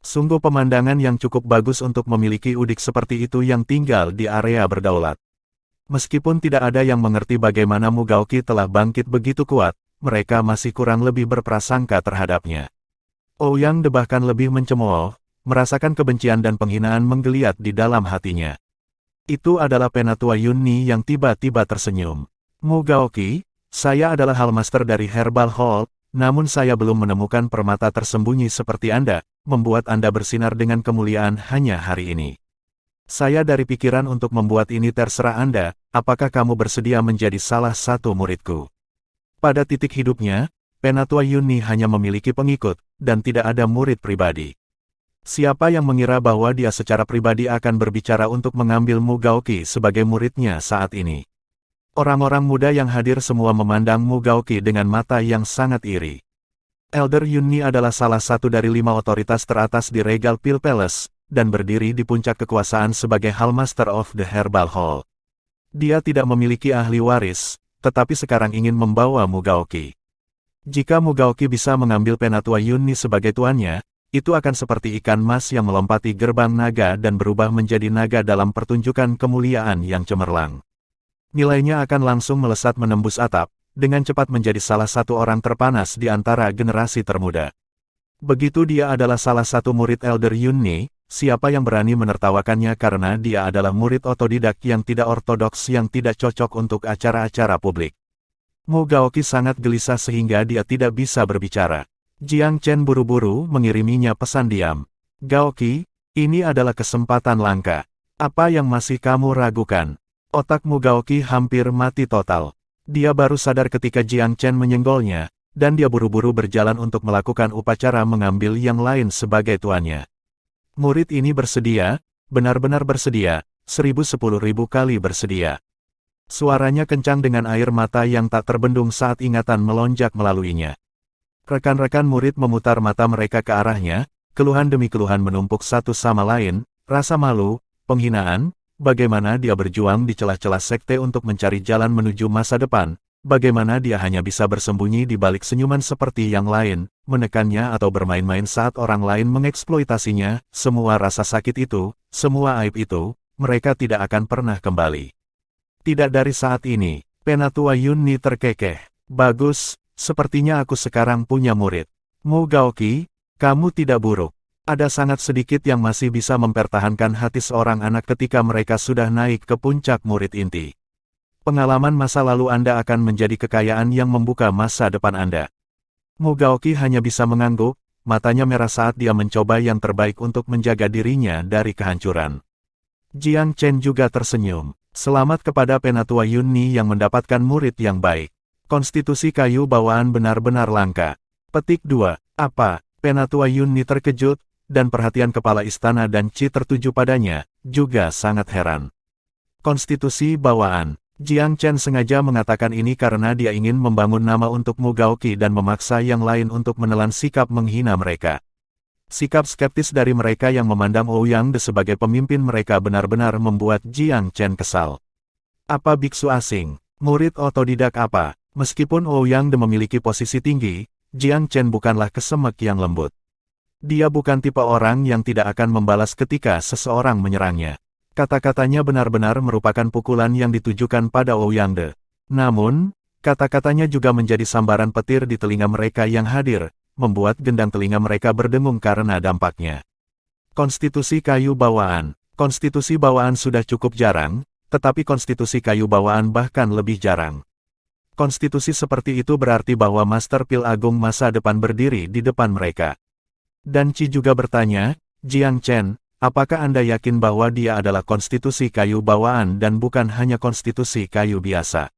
Sungguh pemandangan yang cukup bagus untuk memiliki udik seperti itu yang tinggal di area berdaulat. Meskipun tidak ada yang mengerti bagaimana Mu Gaoqi telah bangkit begitu kuat, mereka masih kurang lebih berprasangka terhadapnya. Ouyang De bahkan lebih mencemooh, merasakan kebencian dan penghinaan menggeliat di dalam hatinya. Itu adalah Penatua Yunni yang tiba-tiba tersenyum. Mu Gaoqi, saya adalah Hallmaster dari Herbal Hall, namun saya belum menemukan permata tersembunyi seperti Anda, membuat Anda bersinar dengan kemuliaan hanya hari ini. Saya dari pikiran untuk membuat ini terserah Anda, apakah kamu bersedia menjadi salah satu muridku? Pada titik hidupnya, Penatua Yunni hanya memiliki pengikut, dan tidak ada murid pribadi. Siapa yang mengira bahwa dia secara pribadi akan berbicara untuk mengambil Mu Gaoqi sebagai muridnya saat ini? Orang-orang muda yang hadir semua memandang Mu Gaoqi dengan mata yang sangat iri. Elder Yunni adalah salah satu dari 5 otoritas teratas di Regal Pil Palace, dan berdiri di puncak kekuasaan sebagai Hallmaster of the Herbal Hall. Dia tidak memiliki ahli waris, tetapi sekarang ingin membawa Mu Gaoqi. Jika Mu Gaoqi bisa mengambil Penatua Yunni sebagai tuannya, itu akan seperti ikan mas yang melompati gerbang naga dan berubah menjadi naga dalam pertunjukan kemuliaan yang cemerlang. Nilainya akan langsung melesat menembus atap, dengan cepat menjadi salah satu orang terpanas di antara generasi termuda. Begitu dia adalah salah satu murid Elder Yunni, siapa yang berani menertawakannya karena dia adalah murid otodidak yang tidak ortodoks yang tidak cocok untuk acara-acara publik. Mu Gaoqi sangat gelisah sehingga dia tidak bisa berbicara. Jiang Chen buru-buru mengiriminya pesan diam. Gaoqi, ini adalah kesempatan langka. Apa yang masih kamu ragukan? Otak Mu Gaoqi hampir mati total. Dia baru sadar ketika Jiang Chen menyenggolnya, dan dia buru-buru berjalan untuk melakukan upacara mengambil yang lain sebagai tuannya. Murid ini bersedia, benar-benar bersedia, 1010.000 kali bersedia. Suaranya kencang dengan air mata yang tak terbendung saat ingatan melonjak melaluinya. Rekan-rekan murid memutar mata mereka ke arahnya, keluhan demi keluhan menumpuk satu sama lain, rasa malu, penghinaan, bagaimana dia berjuang di celah-celah sekte untuk mencari jalan menuju masa depan, bagaimana dia hanya bisa bersembunyi di balik senyuman seperti yang lain, menekannya atau bermain-main saat orang lain mengeksploitasinya, semua rasa sakit itu, semua aib itu, mereka tidak akan pernah kembali. Tidak dari saat ini, Penatua Yunni terkekeh. Bagus, sepertinya aku sekarang punya murid. Mu Gaoqi, kamu tidak buruk. Ada sangat sedikit yang masih bisa mempertahankan hati seorang anak ketika mereka sudah naik ke puncak murid inti. Pengalaman masa lalu Anda akan menjadi kekayaan yang membuka masa depan Anda. Mu Gaoqi hanya bisa mengangguk, matanya merah saat dia mencoba yang terbaik untuk menjaga dirinya dari kehancuran. Jiang Chen juga tersenyum. Selamat kepada Penatua Yunni yang mendapatkan murid yang baik. Konstitusi kayu bawaan benar-benar langka. Petik 2. Apa? Penatua Yunni terkejut, dan perhatian kepala istana dan Qi tertuju padanya, juga sangat heran. Konstitusi bawaan. Jiang Chen sengaja mengatakan ini karena dia ingin membangun nama untuk Mu Gaoqi dan memaksa yang lain untuk menelan sikap menghina mereka. Sikap skeptis dari mereka yang memandang Ouyang De sebagai pemimpin mereka benar-benar membuat Jiang Chen kesal. Apa biksu asing? Murid otodidak apa? Meskipun Ouyang De memiliki posisi tinggi, Jiang Chen bukanlah kesemek yang lembut. Dia bukan tipe orang yang tidak akan membalas ketika seseorang menyerangnya. Kata-katanya benar-benar merupakan pukulan yang ditujukan pada Ouyang De. Namun, kata-katanya juga menjadi sambaran petir di telinga mereka yang hadir, membuat gendang telinga mereka berdengung karena dampaknya. Konstitusi kayu bawaan. Konstitusi bawaan sudah cukup jarang, tetapi konstitusi kayu bawaan bahkan lebih jarang. Konstitusi seperti itu berarti bahwa Master Pil Agung masa depan berdiri di depan mereka. Dan Qi juga bertanya, Jiang Chen, apakah Anda yakin bahwa dia adalah konstitusi kayu bawaan dan bukan hanya konstitusi kayu biasa?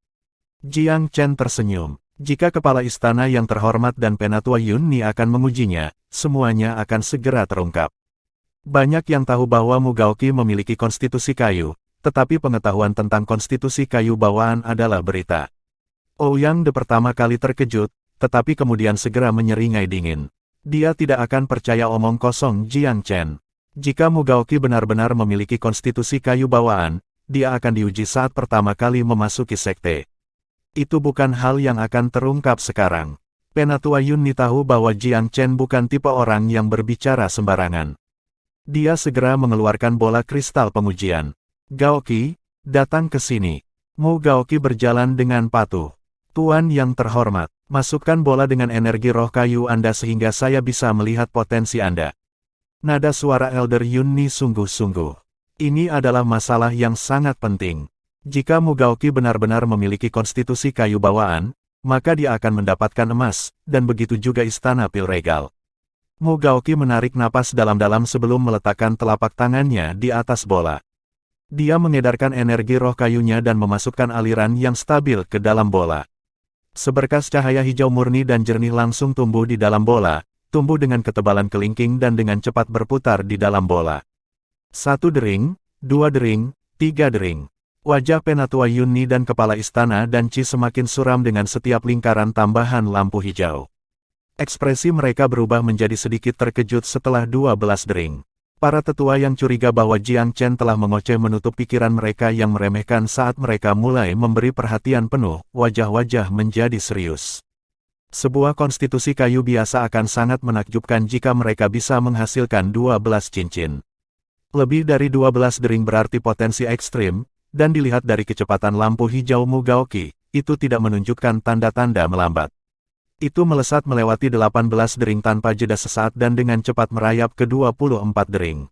Jiang Chen tersenyum. Jika kepala istana yang terhormat dan Penatua Yun Ni akan mengujinya, semuanya akan segera terungkap. Banyak yang tahu bahwa Mu Gaoqi memiliki konstitusi kayu, tetapi pengetahuan tentang konstitusi kayu bawaan adalah berita. Ouyang De pertama kali terkejut, tetapi kemudian segera menyeringai dingin. Dia tidak akan percaya omong kosong Jiang Chen. Jika Mu Gaoqi benar-benar memiliki konstitusi kayu bawaan, dia akan diuji saat pertama kali memasuki sekte. Itu bukan hal yang akan terungkap sekarang. Penatua Yun Ni tahu bahwa Jiang Chen bukan tipe orang yang berbicara sembarangan. Dia segera mengeluarkan bola kristal pengujian. Gaoqi, datang ke sini. Mu Gaoqi berjalan dengan patuh. Tuan yang terhormat, masukkan bola dengan energi roh kayu Anda sehingga saya bisa melihat potensi Anda. Nada suara Elder Yun Ni sungguh-sungguh. Ini adalah masalah yang sangat penting. Jika Mu Gaoqi benar-benar memiliki konstitusi kayu bawaan, maka dia akan mendapatkan emas, dan begitu juga istana pil regal. Mu Gaoqi menarik napas dalam-dalam sebelum meletakkan telapak tangannya di atas bola. Dia mengedarkan energi roh kayunya dan memasukkan aliran yang stabil ke dalam bola. Seberkas cahaya hijau murni dan jernih langsung tumbuh di dalam bola, tumbuh dengan ketebalan kelingking dan dengan cepat berputar di dalam bola. 1 dering, 2 dering, 3 dering. Wajah Penatua Yun Ni dan kepala istana dan Qi semakin suram dengan setiap lingkaran tambahan lampu hijau. Ekspresi mereka berubah menjadi sedikit terkejut setelah 12 dering. Para tetua yang curiga bahwa Jiang Chen telah mengoceh menutup pikiran mereka yang meremehkan saat mereka mulai memberi perhatian penuh, wajah-wajah menjadi serius. Sebuah konstitusi kayu biasa akan sangat menakjubkan jika mereka bisa menghasilkan 12 cincin. Lebih dari 12 dering berarti potensi ekstrim, dan dilihat dari kecepatan lampu hijau Mu Gaoqi, itu tidak menunjukkan tanda-tanda melambat. Itu melesat melewati 18 dering tanpa jeda sesaat dan dengan cepat merayap ke 24 dering.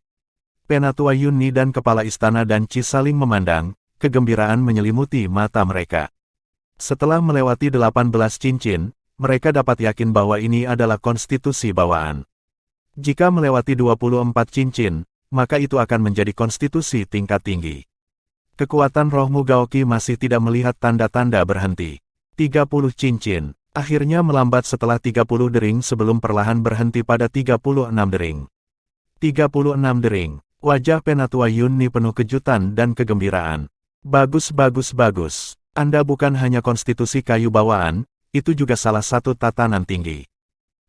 Penatua Yun Ni dan kepala istana dan Qi saling memandang, kegembiraan menyelimuti mata mereka. Setelah melewati 18 cincin, mereka dapat yakin bahwa ini adalah konstitusi bawaan. Jika melewati 24 cincin, maka itu akan menjadi konstitusi tingkat tinggi. Kekuatan roh Mu Gaoqi masih tidak melihat tanda-tanda berhenti. 30 cincin, akhirnya melambat setelah 30 dering sebelum perlahan berhenti pada 36 dering. 36 dering, wajah Penatua Yun Ni penuh kejutan dan kegembiraan. Bagus. Anda bukan hanya konstitusi kayu bawaan, itu juga salah satu tatanan tinggi.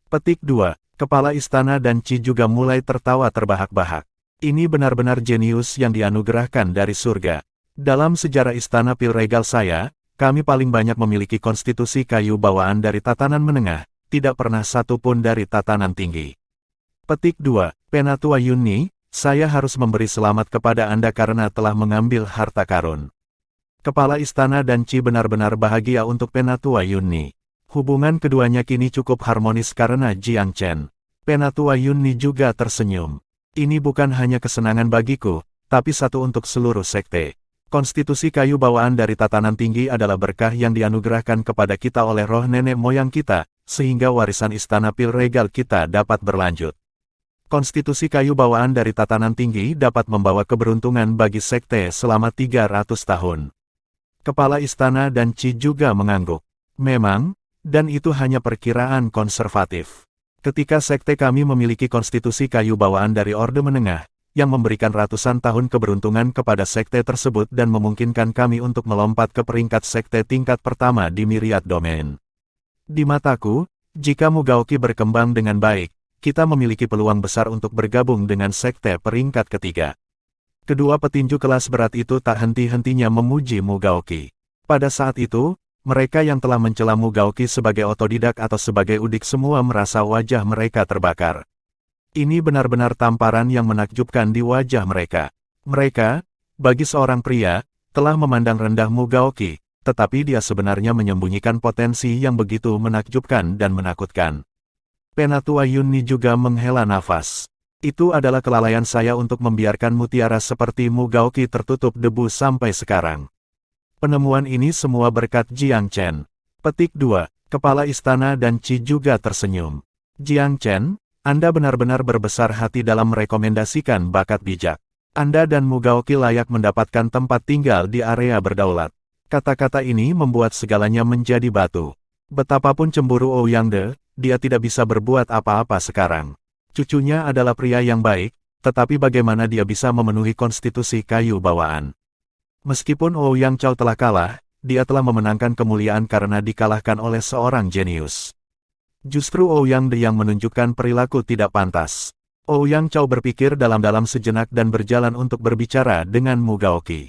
Petik 2, kepala istana dan Qi juga mulai tertawa terbahak-bahak. Ini benar-benar jenius yang dianugerahkan dari surga. Dalam sejarah istana pil regal saya, kami paling banyak memiliki konstitusi kayu bawaan dari tatanan menengah, tidak pernah satu pun dari tatanan tinggi. Petik 2, Penatua Yun Ni, saya harus memberi selamat kepada Anda karena telah mengambil harta karun. Kepala istana dan Qi benar-benar bahagia untuk Penatua Yun Ni. Hubungan keduanya kini cukup harmonis karena Jiang Chen. Penatua Yun Ni juga tersenyum. Ini bukan hanya kesenangan bagiku, tapi satu untuk seluruh sekte. Konstitusi kayu bawaan dari tatanan tinggi adalah berkah yang dianugerahkan kepada kita oleh roh nenek moyang kita, sehingga warisan istana pil regal kita dapat berlanjut. Konstitusi kayu bawaan dari tatanan tinggi dapat membawa keberuntungan bagi sekte selama 300 tahun. Kepala istana dan Qi juga mengangguk. Memang, dan itu hanya perkiraan konservatif. Ketika sekte kami memiliki konstitusi kayu bawaan dari Orde Menengah, yang memberikan ratusan tahun keberuntungan kepada sekte tersebut dan memungkinkan kami untuk melompat ke peringkat sekte tingkat pertama di Myriad Domain. Di mataku, jika Mugaoki berkembang dengan baik, kita memiliki peluang besar untuk bergabung dengan sekte peringkat ketiga. Kedua petinju kelas berat itu tak henti-hentinya memuji Mugaoki. Pada saat itu, mereka yang telah mencela Mugaoki sebagai otodidak atau sebagai udik semua merasa wajah mereka terbakar. Ini benar-benar tamparan yang menakjubkan di wajah mereka. Mereka, bagi seorang pria, telah memandang rendah Mugaoki, tetapi dia sebenarnya menyembunyikan potensi yang begitu menakjubkan dan menakutkan. Penatua Yunni juga menghela nafas. Itu adalah kelalaian saya untuk membiarkan mutiara seperti Mugaoki tertutup debu sampai sekarang. Penemuan ini semua berkat Jiang Chen. Petik 2. Kepala istana dan Qi juga tersenyum. Jiang Chen, Anda benar-benar berbesar hati dalam merekomendasikan bakat bijak. Anda dan Mugaoki layak mendapatkan tempat tinggal di area berdaulat. Kata-kata ini membuat segalanya menjadi batu. Betapapun cemburu Ouyang, dia tidak bisa berbuat apa-apa sekarang. Cucunya adalah pria yang baik, tetapi bagaimana dia bisa memenuhi konstitusi kayu bawaan? Meskipun Ouyang Chao telah kalah, dia telah memenangkan kemuliaan karena dikalahkan oleh seorang jenius. Justru Ouyang yang menunjukkan perilaku tidak pantas. Ouyang Chao berpikir dalam-dalam sejenak dan berjalan untuk berbicara dengan Mugaoki.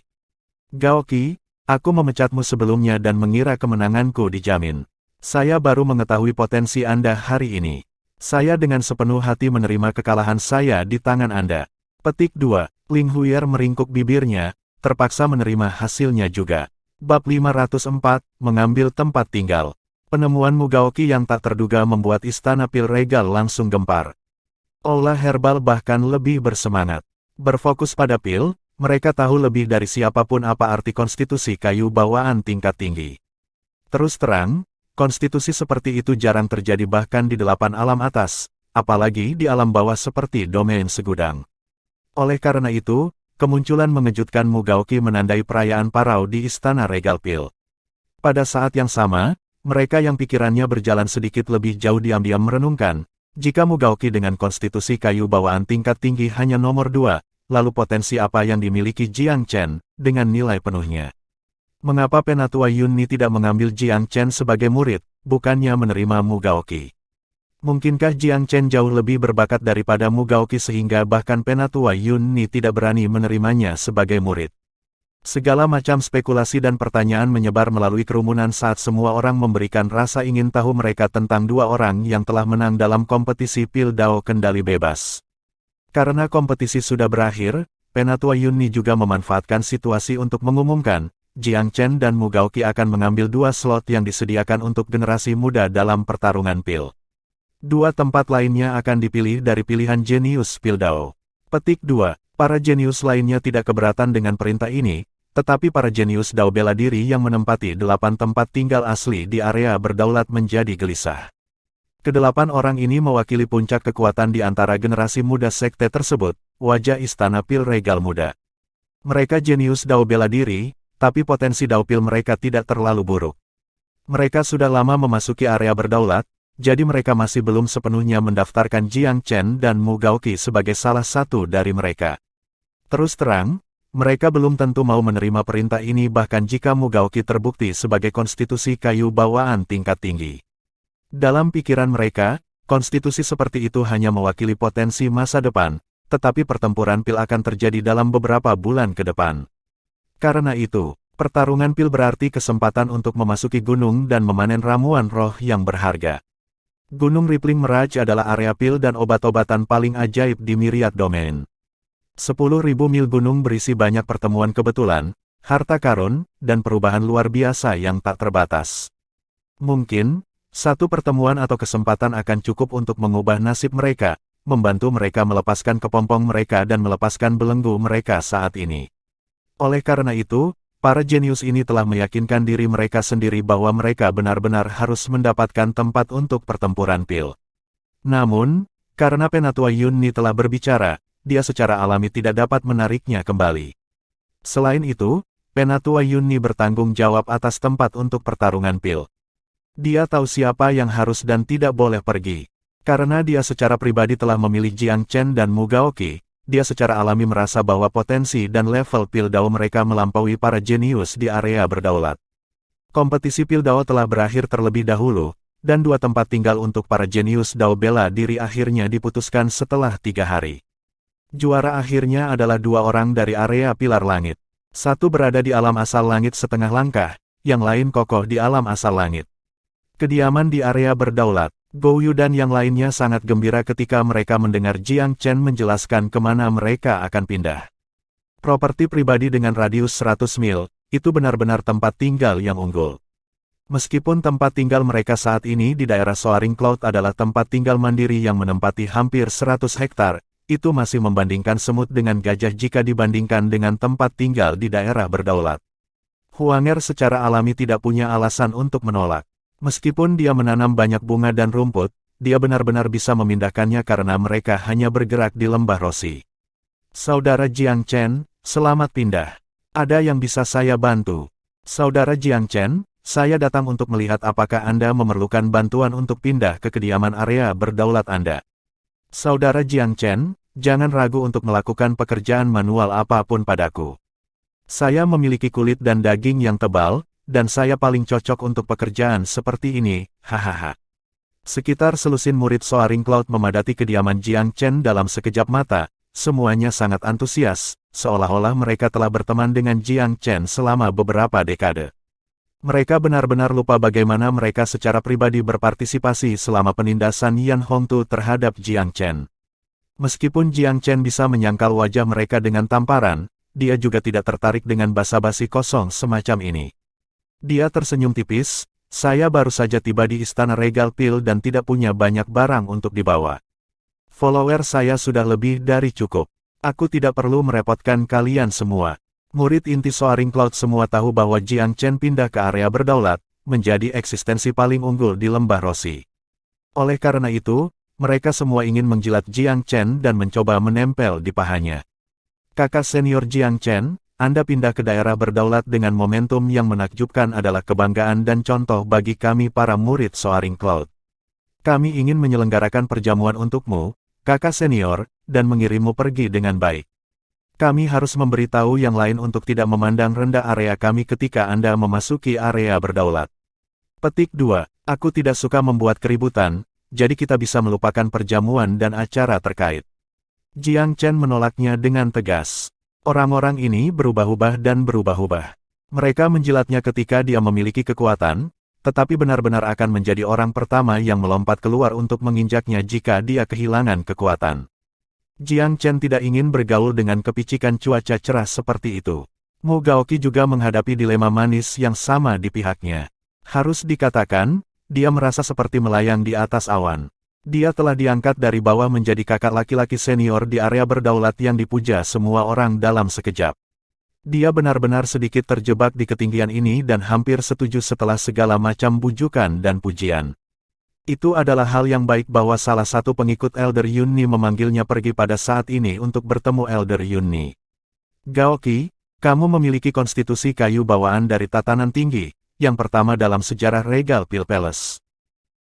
Gaoki, aku memecatmu sebelumnya dan mengira kemenanganku dijamin. Saya baru mengetahui potensi Anda hari ini. Saya dengan sepenuh hati menerima kekalahan saya di tangan Anda. Petik 2. Ling Huier meringkuk bibirnya, terpaksa menerima hasilnya juga. Bab 504, mengambil tempat tinggal. Penemuan Mugaoki yang tak terduga membuat istana pil regal langsung gempar. Olah herbal bahkan lebih bersemangat. Berfokus pada pil, mereka tahu lebih dari siapapun apa arti konstitusi kayu bawaan tingkat tinggi. Terus terang, konstitusi seperti itu jarang terjadi bahkan di 8 alam atas, apalagi di alam bawah seperti domain segudang. Oleh karena itu, kemunculan mengejutkan Mugaoki menandai perayaan parau di istana regal pil. Pada saat yang sama, mereka yang pikirannya berjalan sedikit lebih jauh diam-diam merenungkan, jika Mugaoki dengan konstitusi kayu bawaan tingkat tinggi hanya nomor 2, lalu potensi apa yang dimiliki Jiang Chen, dengan nilai penuhnya. Mengapa Penatua Yunni tidak mengambil Jiang Chen sebagai murid, bukannya menerima Mugaoki? Mungkinkah Jiang Chen jauh lebih berbakat daripada Mugaoki sehingga bahkan Penatua Yunni tidak berani menerimanya sebagai murid? Segala macam spekulasi dan pertanyaan menyebar melalui kerumunan saat semua orang memberikan rasa ingin tahu mereka tentang dua orang yang telah menang dalam kompetisi Pil Dao kendali bebas. Karena kompetisi sudah berakhir, Penatua Yunni juga memanfaatkan situasi untuk mengumumkan, Jiang Chen dan Mugaoki akan mengambil 2 slot yang disediakan untuk generasi muda dalam pertarungan Pil. 2 tempat lainnya akan dipilih dari pilihan jenius Pil Dao. Petik 2. Para jenius lainnya tidak keberatan dengan perintah ini, tetapi para jenius Dao bela diri yang menempati 8 tempat tinggal asli di area berdaulat menjadi gelisah. Kedelapan orang ini mewakili puncak kekuatan di antara generasi muda sekte tersebut, wajah istana Pil Regal muda. Mereka jenius Dao bela diri, tapi potensi Dao Pil mereka tidak terlalu buruk. Mereka sudah lama memasuki area berdaulat, jadi mereka masih belum sepenuhnya mendaftarkan Jiang Chen dan Mugaoki sebagai salah satu dari mereka. Terus terang, mereka belum tentu mau menerima perintah ini bahkan jika Mugaoki terbukti sebagai konstitusi kayu bawaan tingkat tinggi. Dalam pikiran mereka, konstitusi seperti itu hanya mewakili potensi masa depan, tetapi pertempuran Pil akan terjadi dalam beberapa bulan ke depan. Karena itu, pertarungan Pil berarti kesempatan untuk memasuki gunung dan memanen ramuan roh yang berharga. Gunung Rippling Mirage adalah area Pil dan obat-obatan paling ajaib di Myriad Domain. 10.000 mil gunung berisi banyak pertemuan kebetulan, harta karun, dan perubahan luar biasa yang tak terbatas. Mungkin, satu pertemuan atau kesempatan akan cukup untuk mengubah nasib mereka, membantu mereka melepaskan kepompong mereka dan melepaskan belenggu mereka saat ini. Oleh karena itu, para jenius ini telah meyakinkan diri mereka sendiri bahwa mereka benar-benar harus mendapatkan tempat untuk pertempuran Pil. Namun, karena Penatua Yunni telah berbicara, dia secara alami tidak dapat menariknya kembali. Selain itu, Penatua Yunni bertanggung jawab atas tempat untuk pertarungan Pil. Dia tahu siapa yang harus dan tidak boleh pergi. Karena dia secara pribadi telah memilih Jiang Chen dan Mugaoki, dia secara alami merasa bahwa potensi dan level Pildao mereka melampaui para jenius di area berdaulat. Kompetisi Pildao telah berakhir terlebih dahulu, dan 2 tempat tinggal untuk para jenius Dao bela diri akhirnya diputuskan setelah 3 hari. Juara akhirnya adalah 2 orang dari area Pilar Langit. Satu berada di alam asal langit setengah langkah, yang lain kokoh di alam asal langit. Kediaman di area berdaulat, Gou Yu dan yang lainnya sangat gembira ketika mereka mendengar Jiang Chen menjelaskan kemana mereka akan pindah. Properti pribadi dengan radius 100 mil, itu benar-benar tempat tinggal yang unggul. Meskipun tempat tinggal mereka saat ini di daerah Soaring Cloud adalah tempat tinggal mandiri yang menempati hampir 100 hektar, itu masih membandingkan semut dengan gajah jika dibandingkan dengan tempat tinggal di daerah berdaulat. Huanger secara alami tidak punya alasan untuk menolak. Meskipun dia menanam banyak bunga dan rumput, dia benar-benar bisa memindahkannya karena mereka hanya bergerak di lembah Rosi. Saudara Jiang Chen, selamat pindah. Ada yang bisa saya bantu? Saudara Jiang Chen, saya datang untuk melihat apakah Anda memerlukan bantuan untuk pindah ke kediaman area berdaulat Anda. Saudara Jiang Chen, jangan ragu untuk melakukan pekerjaan manual apapun padaku. Saya memiliki kulit dan daging yang tebal, dan saya paling cocok untuk pekerjaan seperti ini, hahaha. Sekitar selusin murid Soaring Cloud memadati kediaman Jiang Chen dalam sekejap mata, semuanya sangat antusias, seolah-olah mereka telah berteman dengan Jiang Chen selama beberapa dekade. Mereka benar-benar lupa bagaimana mereka secara pribadi berpartisipasi selama penindasan Yan Hongtu terhadap Jiang Chen. Meskipun Jiang Chen bisa menyangkal wajah mereka dengan tamparan, dia juga tidak tertarik dengan basa-basi kosong semacam ini. Dia tersenyum tipis, saya baru saja tiba di Istana Regal Pil dan tidak punya banyak barang untuk dibawa. Follower saya sudah lebih dari cukup. Aku tidak perlu merepotkan kalian semua. Murid inti Soaring Cloud semua tahu bahwa Jiang Chen pindah ke area berdaulat, menjadi eksistensi paling unggul di lembah Rosi. Oleh karena itu, mereka semua ingin menjilat Jiang Chen dan mencoba menempel di pahanya. Kakak senior Jiang Chen, Anda pindah ke daerah berdaulat dengan momentum yang menakjubkan adalah kebanggaan dan contoh bagi kami para murid Soaring Cloud. Kami ingin menyelenggarakan perjamuan untukmu, kakak senior, dan mengirimmu pergi dengan baik. Kami harus memberitahu yang lain untuk tidak memandang rendah area kami ketika Anda memasuki area berdaulat. Petik 2. Aku tidak suka membuat keributan, jadi kita bisa melupakan perjamuan dan acara terkait. Jiang Chen menolaknya dengan tegas. Orang-orang ini berubah-ubah dan berubah-ubah. Mereka menjilatnya ketika dia memiliki kekuatan, tetapi benar-benar akan menjadi orang pertama yang melompat keluar untuk menginjaknya jika dia kehilangan kekuatan. Jiang Chen tidak ingin bergaul dengan kepicikan cuaca cerah seperti itu. Mu Gaoqi juga menghadapi dilema manis yang sama di pihaknya. Harus dikatakan, dia merasa seperti melayang di atas awan. Dia telah diangkat dari bawah menjadi kakak laki-laki senior di area berdaulat yang dipuja semua orang dalam sekejap. Dia benar-benar sedikit terjebak di ketinggian ini dan hampir setuju setelah segala macam bujukan dan pujian. Itu adalah hal yang baik bahwa salah satu pengikut Elder Yunni memanggilnya pergi pada saat ini untuk bertemu Elder Yunni. Gaoqi, kamu memiliki konstitusi kayu bawaan dari tatanan tinggi, yang pertama dalam sejarah Regal Pil Palace.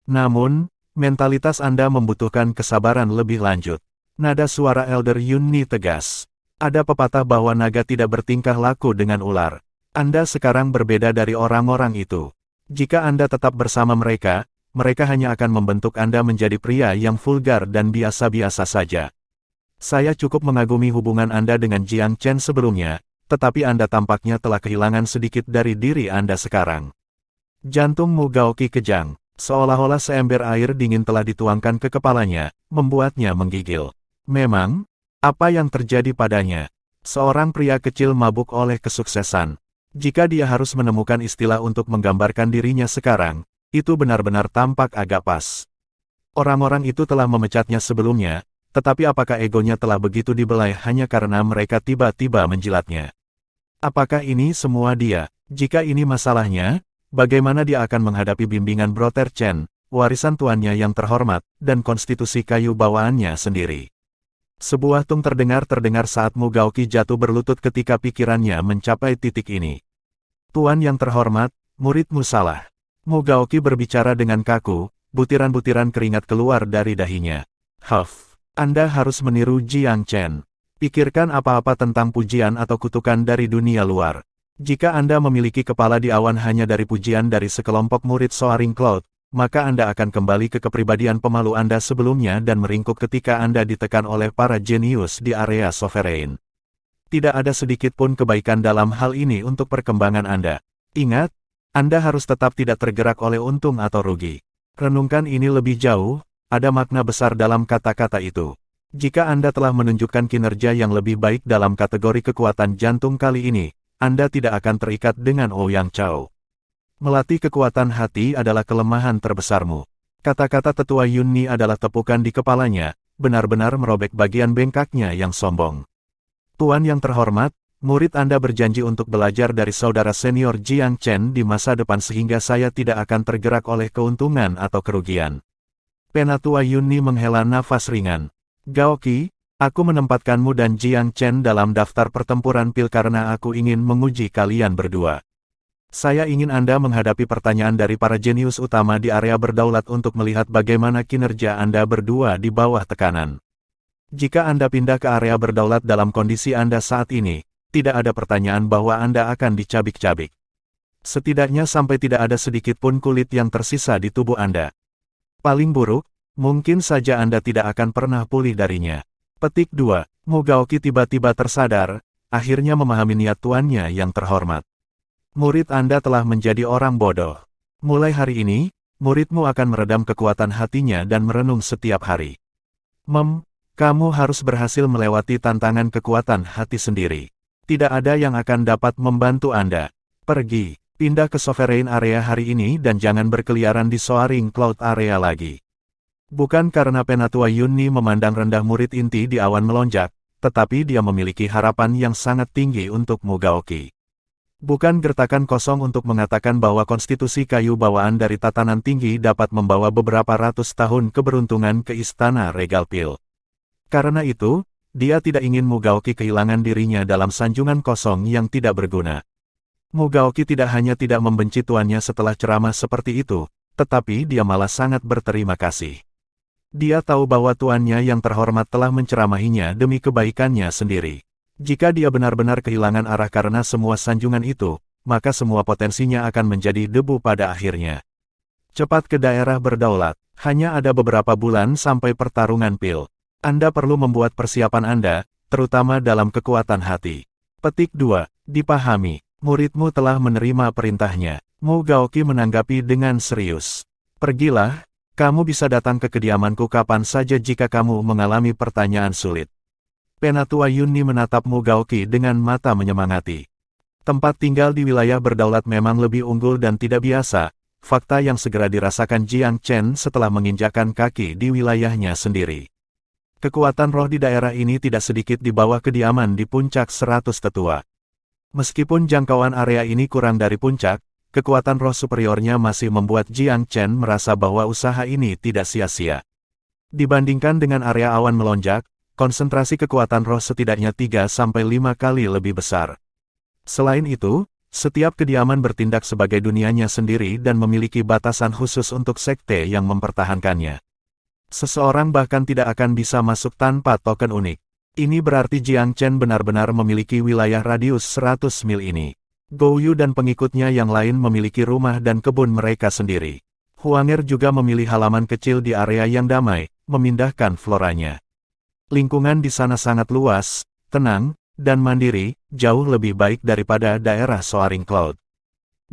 Namun, mentalitas Anda membutuhkan kesabaran lebih lanjut. Nada suara Elder Yunni tegas. Ada pepatah bahwa naga tidak bertingkah laku dengan ular. Anda sekarang berbeda dari orang-orang itu. Jika Anda tetap bersama mereka, mereka hanya akan membentuk Anda menjadi pria yang vulgar dan biasa-biasa saja. Saya cukup mengagumi hubungan Anda dengan Jiang Chen sebelumnya, tetapi Anda tampaknya telah kehilangan sedikit dari diri Anda sekarang. Jantung Mu Gaoqi kejang, seolah-olah seember air dingin telah dituangkan ke kepalanya, membuatnya menggigil. Memang, apa yang terjadi padanya? Seorang pria kecil mabuk oleh kesuksesan. Jika dia harus menemukan istilah untuk menggambarkan dirinya sekarang, itu benar-benar tampak agak pas. Orang-orang itu telah memecatnya sebelumnya, tetapi apakah egonya telah begitu dibelai hanya karena mereka tiba-tiba menjilatnya? Apakah ini semua dia? Jika ini masalahnya, bagaimana dia akan menghadapi bimbingan Brother Chen, warisan tuannya yang terhormat, dan konstitusi kayu bawaannya sendiri? Sebuah tung terdengar saat Mu Gaoqi jatuh berlutut ketika pikirannya mencapai titik ini. Tuan yang terhormat, muridmu salah. Mu Gaoqi berbicara dengan kaku, butiran-butiran keringat keluar dari dahinya. Huff, Anda harus meniru Jiang Chen. Pikirkan apa-apa tentang pujian atau kutukan dari dunia luar. Jika Anda memiliki kepala di awan hanya dari pujian dari sekelompok murid Soaring Cloud, maka Anda akan kembali ke kepribadian pemalu Anda sebelumnya dan meringkuk ketika Anda ditekan oleh para jenius di area sovereign. Tidak ada sedikit pun kebaikan dalam hal ini untuk perkembangan Anda. Ingat, Anda harus tetap tidak tergerak oleh untung atau rugi. Renungkan ini lebih jauh, ada makna besar dalam kata-kata itu. Jika Anda telah menunjukkan kinerja yang lebih baik dalam kategori kekuatan jantung kali ini, Anda tidak akan terikat dengan Ouyang Chow. Melatih kekuatan hati adalah kelemahan terbesarmu. Kata-kata tetua Yunni adalah tepukan di kepalanya, benar-benar merobek bagian bengkaknya yang sombong. Tuan yang terhormat, murid Anda berjanji untuk belajar dari saudara senior Jiang Chen di masa depan sehingga saya tidak akan tergerak oleh keuntungan atau kerugian. Penatua Yunni menghela nafas ringan. Gaoqi, aku menempatkanmu dan Jiang Chen dalam daftar pertempuran pil karena aku ingin menguji kalian berdua. Saya ingin Anda menghadapi pertanyaan dari para jenius utama di area berdaulat untuk melihat bagaimana kinerja Anda berdua di bawah tekanan. Jika Anda pindah ke area berdaulat dalam kondisi Anda saat ini, tidak ada pertanyaan bahwa Anda akan dicabik-cabik. Setidaknya sampai tidak ada sedikit pun kulit yang tersisa di tubuh Anda. Paling buruk, mungkin saja Anda tidak akan pernah pulih darinya. Petik 2. Mu Gaoqi tiba-tiba tersadar, akhirnya memahami niat tuannya yang terhormat. Murid Anda telah menjadi orang bodoh. Mulai hari ini, muridmu akan meredam kekuatan hatinya dan merenung setiap hari. Kamu harus berhasil melewati tantangan kekuatan hati sendiri. Tidak ada yang akan dapat membantu Anda. Pergi, pindah ke Sovereign Area hari ini dan jangan berkeliaran di Soaring Cloud Area lagi. Bukan karena Penatua Yunni memandang rendah murid inti di awan melonjak, tetapi dia memiliki harapan yang sangat tinggi untuk Mu Gaoqi. Bukan gertakan kosong untuk mengatakan bahwa konstitusi kayu bawaan dari tatanan tinggi dapat membawa beberapa ratus tahun keberuntungan ke Istana Regal Pil. Karena itu, dia tidak ingin Mu Gaoqi kehilangan dirinya dalam sanjungan kosong yang tidak berguna. Mu Gaoqi tidak hanya tidak membenci tuannya setelah ceramah seperti itu, tetapi dia malah sangat berterima kasih. Dia tahu bahwa tuannya yang terhormat telah menceramahinya demi kebaikannya sendiri. Jika dia benar-benar kehilangan arah karena semua sanjungan itu, maka semua potensinya akan menjadi debu pada akhirnya. Cepat ke daerah berdaulat, hanya ada beberapa bulan sampai pertarungan pil. Anda perlu membuat persiapan Anda, terutama dalam kekuatan hati. Petik 2. Dipahami, muridmu telah menerima perintahnya. Mu Gaoqi menanggapi dengan serius. Pergilah. Kamu bisa datang ke kediamanku kapan saja jika kamu mengalami pertanyaan sulit. Penatua Yunni menatap Mu Gaoqi dengan mata menyemangati. Tempat tinggal di wilayah berdaulat memang lebih unggul dan tidak biasa, fakta yang segera dirasakan Jiang Chen setelah menginjakkan kaki di wilayahnya sendiri. Kekuatan roh di daerah ini tidak sedikit di bawah kediaman di puncak 100 tetua. Meskipun jangkauan area ini kurang dari puncak, kekuatan roh superiornya masih membuat Jiang Chen merasa bahwa usaha ini tidak sia-sia. Dibandingkan dengan area awan melonjak, konsentrasi kekuatan roh setidaknya 3-5 kali lebih besar. Selain itu, setiap kediaman bertindak sebagai dunianya sendiri dan memiliki batasan khusus untuk sekte yang mempertahankannya. Seseorang bahkan tidak akan bisa masuk tanpa token unik. Ini berarti Jiang Chen benar-benar memiliki wilayah radius 100 mil ini. Gouyu dan pengikutnya yang lain memiliki rumah dan kebun mereka sendiri. Huanger juga memilih halaman kecil di area yang damai, memindahkan floranya. Lingkungan di sana sangat luas, tenang, dan mandiri, jauh lebih baik daripada daerah Soaring Cloud.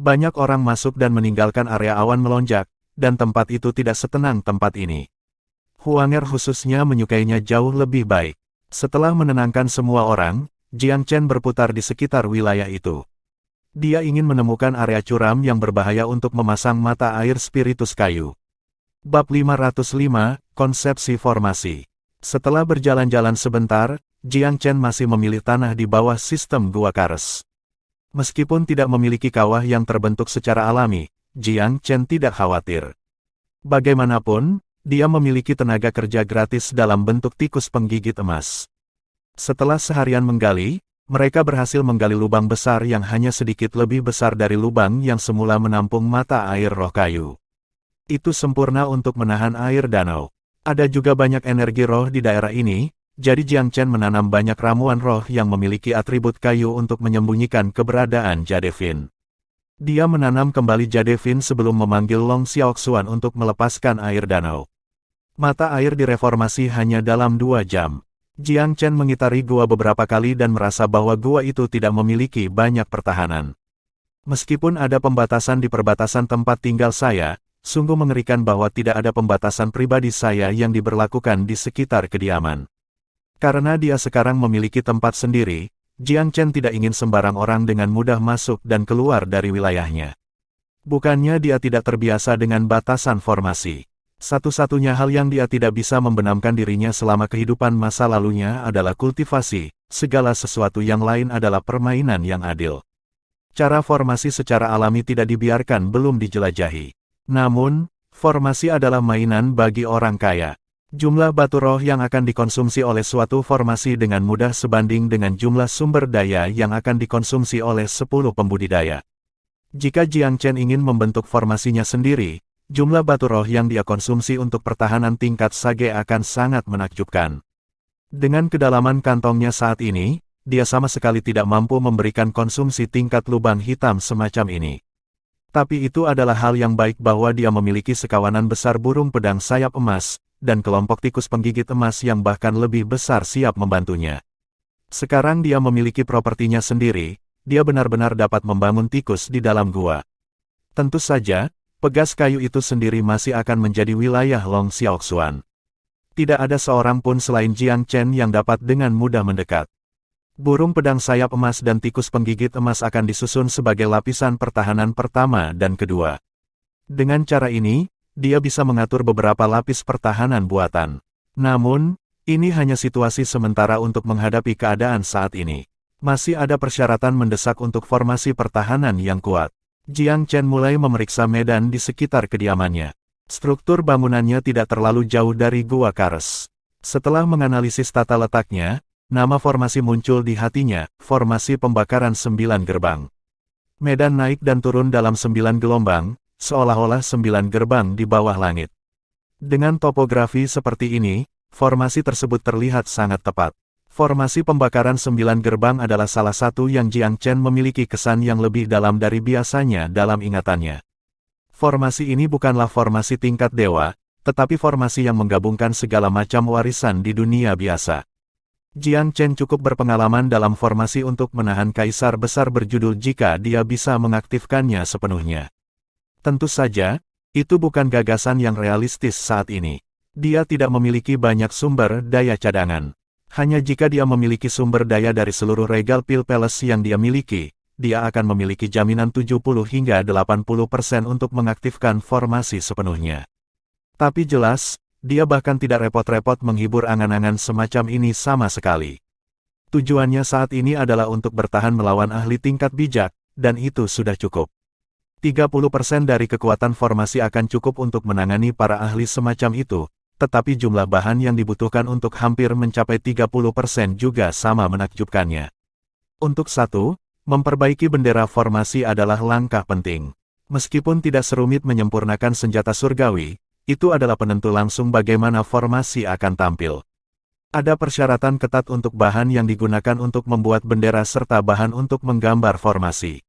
Banyak orang masuk dan meninggalkan area awan melonjak, dan tempat itu tidak setenang tempat ini. Huanger khususnya menyukainya jauh lebih baik. Setelah menenangkan semua orang, Jiang Chen berputar di sekitar wilayah itu. Dia ingin menemukan area curam yang berbahaya untuk memasang mata air spiritus kayu. Bab 505, Konsepsi Formasi. Setelah berjalan-jalan sebentar, Jiang Chen masih memilih tanah di bawah sistem gua Kares. Meskipun tidak memiliki kawah yang terbentuk secara alami, Jiang Chen tidak khawatir. Bagaimanapun, dia memiliki tenaga kerja gratis dalam bentuk tikus penggigit emas. Setelah seharian menggali, mereka berhasil menggali lubang besar yang hanya sedikit lebih besar dari lubang yang semula menampung mata air roh kayu. Itu sempurna untuk menahan air danau. Ada juga banyak energi roh di daerah ini, Jadi Jiang Chen menanam banyak ramuan roh yang memiliki atribut kayu untuk menyembunyikan keberadaan Jadevin. Dia menanam kembali Jadevin sebelum memanggil Long Xiaoxuan untuk melepaskan air danau. Mata air direformasi hanya dalam 2 jam. Jiang Chen mengitari gua beberapa kali dan merasa bahwa gua itu tidak memiliki banyak pertahanan. Meskipun ada pembatasan di perbatasan tempat tinggal saya, sungguh mengerikan bahwa tidak ada pembatasan pribadi saya yang diberlakukan di sekitar kediaman. Karena dia sekarang memiliki tempat sendiri, Jiang Chen tidak ingin sembarang orang dengan mudah masuk dan keluar dari wilayahnya. Bukannya dia tidak terbiasa dengan batasan formasi. Satu-satunya hal yang dia tidak bisa membenamkan dirinya selama kehidupan masa lalunya adalah kultivasi, segala sesuatu yang lain adalah permainan yang adil. Cara formasi secara alami tidak dibiarkan belum dijelajahi. Namun, formasi adalah mainan bagi orang kaya. Jumlah batu roh yang akan dikonsumsi oleh suatu formasi dengan mudah sebanding dengan jumlah sumber daya yang akan dikonsumsi oleh 10 pembudidaya. Jika Jiang Chen ingin membentuk formasinya sendiri, jumlah batu roh yang dia konsumsi untuk pertahanan tingkat Sage akan sangat menakjubkan. Dengan kedalaman kantongnya saat ini, dia sama sekali tidak mampu memberikan konsumsi tingkat lubang hitam semacam ini. Tapi itu adalah hal yang baik bahwa dia memiliki sekawanan besar burung pedang sayap emas, dan kelompok tikus penggigit emas yang bahkan lebih besar siap membantunya. Sekarang dia memiliki propertinya sendiri, dia benar-benar dapat membangun tikus di dalam gua. Tentu saja, pegas kayu itu sendiri masih akan menjadi wilayah Long Xiaoxuan. Tidak ada seorang pun selain Jiang Chen yang dapat dengan mudah mendekat. Burung pedang sayap emas dan tikus penggigit emas akan disusun sebagai lapisan pertahanan pertama dan kedua. Dengan cara ini, dia bisa mengatur beberapa lapis pertahanan buatan. Namun, ini hanya situasi sementara untuk menghadapi keadaan saat ini. Masih ada persyaratan mendesak untuk formasi pertahanan yang kuat. Jiang Chen mulai memeriksa medan di sekitar kediamannya. Struktur bangunannya tidak terlalu jauh dari Gua Kares. Setelah menganalisis tata letaknya, nama formasi muncul di hatinya, formasi pembakaran 9 gerbang. Medan naik dan turun dalam 9 gelombang, seolah-olah 9 gerbang di bawah langit. Dengan topografi seperti ini, formasi tersebut terlihat sangat tepat. Formasi pembakaran 9 gerbang adalah salah satu yang Jiang Chen memiliki kesan yang lebih dalam dari biasanya dalam ingatannya. Formasi ini bukanlah formasi tingkat dewa, tetapi formasi yang menggabungkan segala macam warisan di dunia biasa. Jiang Chen cukup berpengalaman dalam formasi untuk menahan kaisar besar berjudul jika dia bisa mengaktifkannya sepenuhnya. Tentu saja, itu bukan gagasan yang realistis saat ini. Dia tidak memiliki banyak sumber daya cadangan. Hanya jika dia memiliki sumber daya dari seluruh Regal Pil Palace yang dia miliki, dia akan memiliki jaminan 70 hingga 80% untuk mengaktifkan formasi sepenuhnya. Tapi jelas, dia bahkan tidak repot-repot menghibur angan-angan semacam ini sama sekali. Tujuannya saat ini adalah untuk bertahan melawan ahli tingkat bijak, dan itu sudah cukup. 30% dari kekuatan formasi akan cukup untuk menangani para ahli semacam itu, tetapi jumlah bahan yang dibutuhkan untuk hampir mencapai 30% juga sama menakjubkannya. Untuk satu, memperbaiki bendera formasi adalah langkah penting. Meskipun tidak serumit menyempurnakan senjata surgawi, itu adalah penentu langsung bagaimana formasi akan tampil. Ada persyaratan ketat untuk bahan yang digunakan untuk membuat bendera serta bahan untuk menggambar formasi.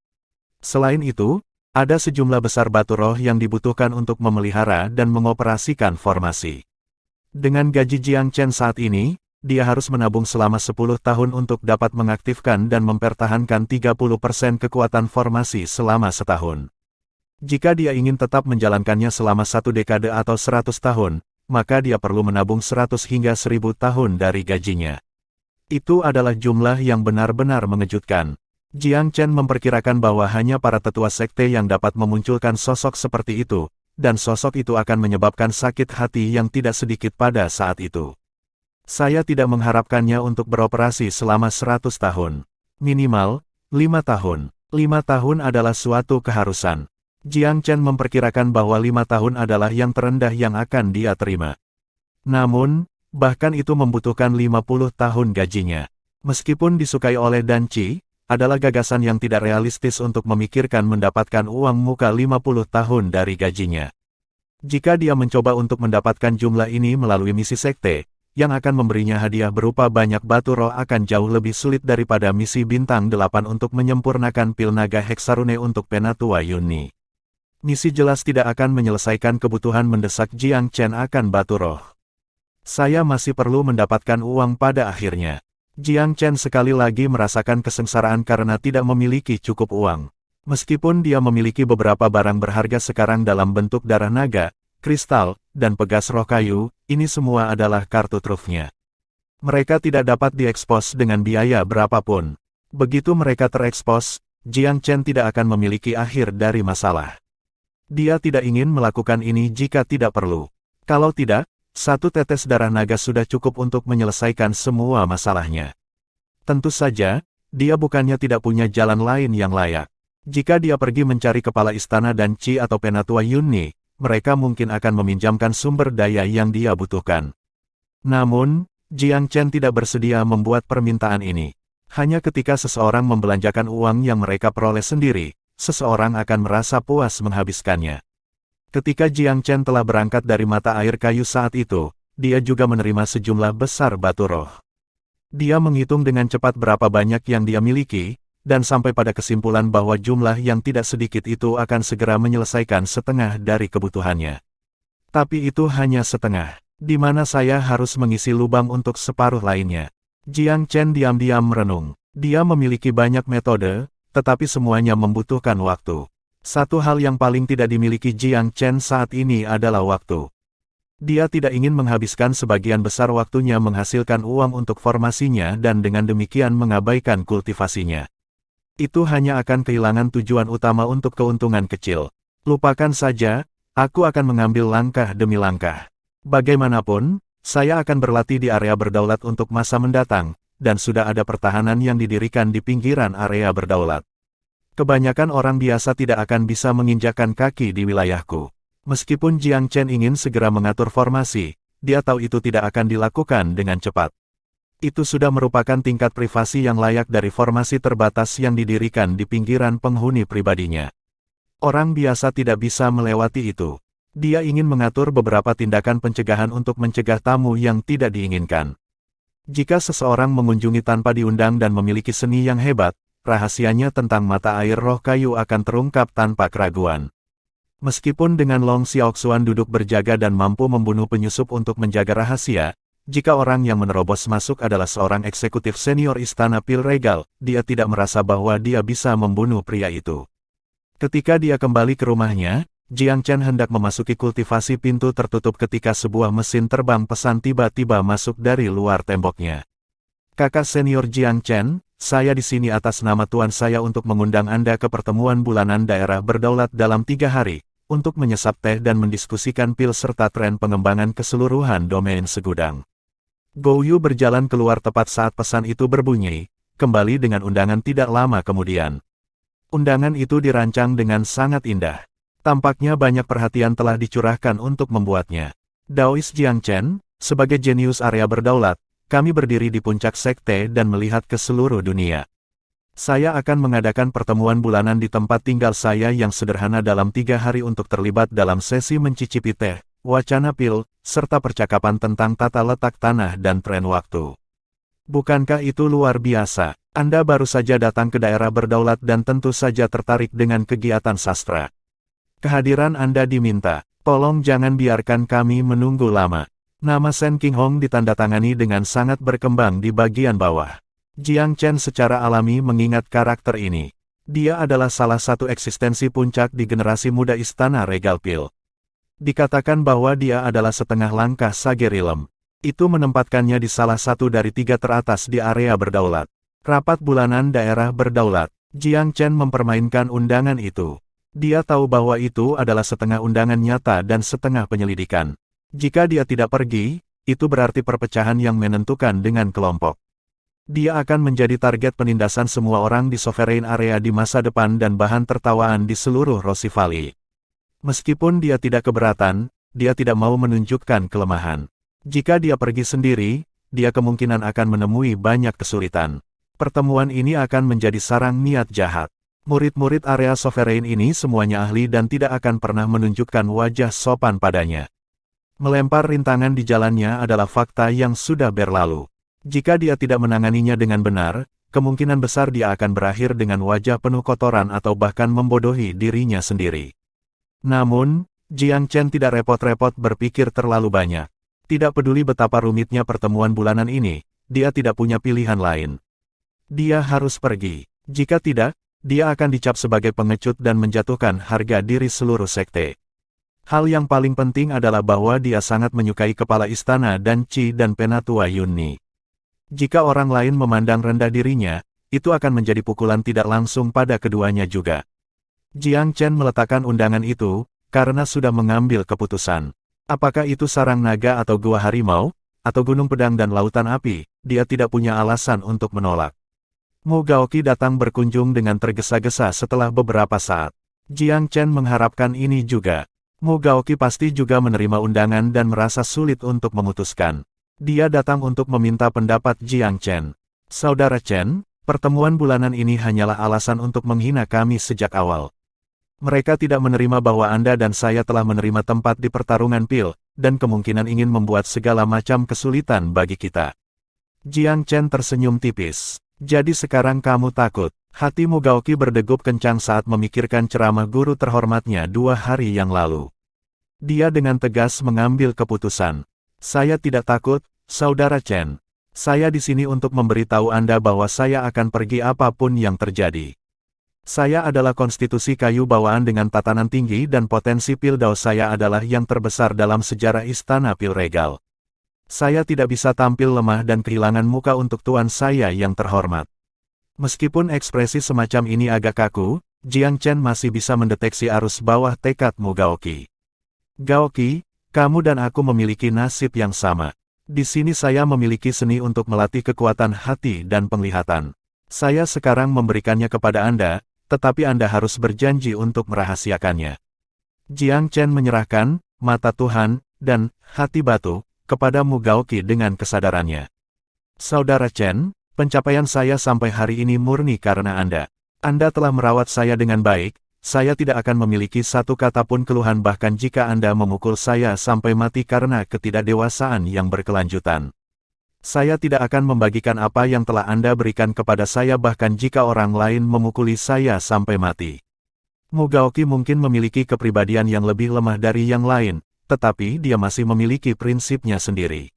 Selain itu, ada sejumlah besar batu roh yang dibutuhkan untuk memelihara dan mengoperasikan formasi. Dengan gaji Jiang Chen saat ini, dia harus menabung selama 10 tahun untuk dapat mengaktifkan dan mempertahankan 30% kekuatan formasi selama setahun. Jika dia ingin tetap menjalankannya selama 1 dekade atau 100 tahun, maka dia perlu menabung 100 hingga 1000 tahun dari gajinya. Itu adalah jumlah yang benar-benar mengejutkan. Jiang Chen memperkirakan bahwa hanya para tetua sekte yang dapat memunculkan sosok seperti itu, dan sosok itu akan menyebabkan sakit hati yang tidak sedikit pada saat itu. Saya tidak mengharapkannya untuk beroperasi selama 100 tahun. Minimal, 5 tahun. 5 tahun adalah suatu keharusan. Jiang Chen memperkirakan bahwa 5 tahun adalah yang terendah yang akan dia terima. Namun, bahkan itu membutuhkan 50 tahun gajinya. Meskipun disukai oleh Dan Qi, adalah gagasan yang tidak realistis untuk memikirkan mendapatkan uang muka 50 tahun dari gajinya. Jika dia mencoba untuk mendapatkan jumlah ini melalui misi sekte, yang akan memberinya hadiah berupa banyak batu roh akan jauh lebih sulit daripada misi Bintang 8 untuk menyempurnakan pil naga Heksarune untuk Penatua Yunni. Misi jelas tidak akan menyelesaikan kebutuhan mendesak Jiang Chen akan batu roh. Saya masih perlu mendapatkan uang pada akhirnya. Jiang Chen sekali lagi merasakan kesengsaraan karena tidak memiliki cukup uang. Meskipun dia memiliki beberapa barang berharga sekarang dalam bentuk darah naga, kristal, dan pegas roh kayu, ini semua adalah kartu trufnya. Mereka tidak dapat diekspos dengan biaya berapapun. Begitu mereka terekspos, Jiang Chen tidak akan memiliki akhir dari masalah. Dia tidak ingin melakukan ini jika tidak perlu. Kalau tidak, satu tetes darah naga sudah cukup untuk menyelesaikan semua masalahnya. Tentu saja, dia bukannya tidak punya jalan lain yang layak. Jika dia pergi mencari kepala istana dan Qi atau Penatua Yunni, mereka mungkin akan meminjamkan sumber daya yang dia butuhkan. Namun, Jiang Chen tidak bersedia membuat permintaan ini. Hanya ketika seseorang membelanjakan uang yang mereka peroleh sendiri, seseorang akan merasa puas menghabiskannya. Ketika Jiang Chen telah berangkat dari mata air kayu saat itu, dia juga menerima sejumlah besar batu roh. Dia menghitung dengan cepat berapa banyak yang dia miliki, dan sampai pada kesimpulan bahwa jumlah yang tidak sedikit itu akan segera menyelesaikan setengah dari kebutuhannya. Tapi itu hanya setengah, di mana saya harus mengisi lubang untuk separuh lainnya. Jiang Chen diam-diam merenung. Dia memiliki banyak metode, tetapi semuanya membutuhkan waktu. Satu hal yang paling tidak dimiliki Jiang Chen saat ini adalah waktu. Dia tidak ingin menghabiskan sebagian besar waktunya menghasilkan uang untuk formasinya dan dengan demikian mengabaikan kultivasinya. Itu hanya akan kehilangan tujuan utama untuk keuntungan kecil. Lupakan saja, aku akan mengambil langkah demi langkah. Bagaimanapun, saya akan berlatih di area berdaulat untuk masa mendatang, dan sudah ada pertahanan yang didirikan di pinggiran area berdaulat. Kebanyakan orang biasa tidak akan bisa menginjakkan kaki di wilayahku. Meskipun Jiang Chen ingin segera mengatur formasi, dia tahu itu tidak akan dilakukan dengan cepat. Itu sudah merupakan tingkat privasi yang layak dari formasi terbatas yang didirikan di pinggiran penghuni pribadinya. Orang biasa tidak bisa melewati itu. Dia ingin mengatur beberapa tindakan pencegahan untuk mencegah tamu yang tidak diinginkan. Jika seseorang mengunjungi tanpa diundang dan memiliki seni yang hebat, rahasianya tentang mata air roh kayu akan terungkap tanpa keraguan. Meskipun dengan Long Xiaoxuan duduk berjaga dan mampu membunuh penyusup untuk menjaga rahasia, jika orang yang menerobos masuk adalah seorang eksekutif senior istana pil regal, dia tidak merasa bahwa dia bisa membunuh pria itu. Ketika dia kembali ke rumahnya, Jiang Chen hendak memasuki kultivasi pintu tertutup ketika sebuah mesin terbang pesan tiba-tiba masuk dari luar temboknya. Kakak senior Jiang Chen, saya di sini atas nama tuan saya untuk mengundang Anda ke pertemuan bulanan daerah berdaulat dalam 3 hari, untuk menyesap teh dan mendiskusikan pil serta tren pengembangan keseluruhan domain segudang. Gou Yu berjalan keluar tepat saat pesan itu berbunyi, kembali dengan undangan tidak lama kemudian. Undangan itu dirancang dengan sangat indah. Tampaknya banyak perhatian telah dicurahkan untuk membuatnya. Daois Jiang Chen, sebagai jenius area berdaulat, kami berdiri di puncak sekte dan melihat ke seluruh dunia. Saya akan mengadakan pertemuan bulanan di tempat tinggal saya yang sederhana dalam 3 hari untuk terlibat dalam sesi mencicipi teh, wacana pil, serta percakapan tentang tata letak tanah dan tren waktu. Bukankah itu luar biasa? Anda baru saja datang ke daerah berdaulat dan tentu saja tertarik dengan kegiatan sastra. Kehadiran Anda diminta. Tolong jangan biarkan kami menunggu lama. Nama Shen Qinghong ditandatangani dengan sangat berkembang di bagian bawah. Jiang Chen secara alami mengingat karakter ini. Dia adalah salah satu eksistensi puncak di generasi muda istana Regal Pil. Dikatakan bahwa dia adalah setengah langkah Sagerilem. Itu menempatkannya di salah satu dari 3 teratas di area berdaulat. Rapat bulanan daerah berdaulat. Jiang Chen mempermainkan undangan itu. Dia tahu bahwa itu adalah setengah undangan nyata dan setengah penyelidikan. Jika dia tidak pergi, itu berarti perpecahan yang menentukan dengan kelompok. Dia akan menjadi target penindasan semua orang di Sovereign Area di masa depan dan bahan tertawaan di seluruh Rossi Valley. Meskipun dia tidak keberatan, dia tidak mau menunjukkan kelemahan. Jika dia pergi sendiri, dia kemungkinan akan menemui banyak kesulitan. Pertemuan ini akan menjadi sarang niat jahat. Murid-murid area Sovereign ini semuanya ahli dan tidak akan pernah menunjukkan wajah sopan padanya. Melempar rintangan di jalannya adalah fakta yang sudah berlalu. Jika dia tidak menanganinya dengan benar, kemungkinan besar dia akan berakhir dengan wajah penuh kotoran atau bahkan membodohi dirinya sendiri. Namun, Jiang Chen tidak repot-repot berpikir terlalu banyak. Tidak peduli betapa rumitnya pertemuan bulanan ini, dia tidak punya pilihan lain. Dia harus pergi. Jika tidak, dia akan dicap sebagai pengecut dan menjatuhkan harga diri seluruh sekte. Hal yang paling penting adalah bahwa dia sangat menyukai kepala istana dan Qi dan Penatua Yunni. Jika orang lain memandang rendah dirinya, itu akan menjadi pukulan tidak langsung pada keduanya juga. Jiang Chen meletakkan undangan itu, karena sudah mengambil keputusan. Apakah itu sarang naga atau gua harimau, atau gunung pedang dan lautan api, dia tidak punya alasan untuk menolak. Mu Gaoqi datang berkunjung dengan tergesa-gesa setelah beberapa saat. Jiang Chen mengharapkan ini juga. Mu Gaoqi pasti juga menerima undangan dan merasa sulit untuk memutuskan. Dia datang untuk meminta pendapat Jiang Chen. Saudara Chen, pertemuan bulanan ini hanyalah alasan untuk menghina kami sejak awal. Mereka tidak menerima bahwa Anda dan saya telah menerima tempat di pertarungan pil, dan kemungkinan ingin membuat segala macam kesulitan bagi kita. Jiang Chen tersenyum tipis. Jadi sekarang kamu takut. Hati Mu Gaoqi berdegup kencang saat memikirkan ceramah guru terhormatnya 2 hari yang lalu. Dia dengan tegas mengambil keputusan. Saya tidak takut, Saudara Chen. Saya di sini untuk memberitahu Anda bahwa saya akan pergi apapun yang terjadi. Saya adalah konstitusi kayu bawaan dengan tatanan tinggi dan potensi pil dao saya adalah yang terbesar dalam sejarah istana pil regal. Saya tidak bisa tampil lemah dan kehilangan muka untuk tuan saya yang terhormat. Meskipun ekspresi semacam ini agak kaku, Jiang Chen masih bisa mendeteksi arus bawah tekad Mu Gaoqi. Gaoqi, kamu dan aku memiliki nasib yang sama. Di sini saya memiliki seni untuk melatih kekuatan hati dan penglihatan. Saya sekarang memberikannya kepada Anda, tetapi Anda harus berjanji untuk merahasiakannya. Jiang Chen menyerahkan mata Tuhan dan hati batu kepada Mu Gaoqi dengan kesadarannya. Saudara Chen, pencapaian saya sampai hari ini murni karena Anda. Anda telah merawat saya dengan baik. Saya tidak akan memiliki satu kata pun keluhan bahkan jika Anda memukul saya sampai mati karena ketidakdewasaan yang berkelanjutan. Saya tidak akan membagikan apa yang telah Anda berikan kepada saya bahkan jika orang lain memukuli saya sampai mati. Mu Gaoqi mungkin memiliki kepribadian yang lebih lemah dari yang lain, tetapi dia masih memiliki prinsipnya sendiri.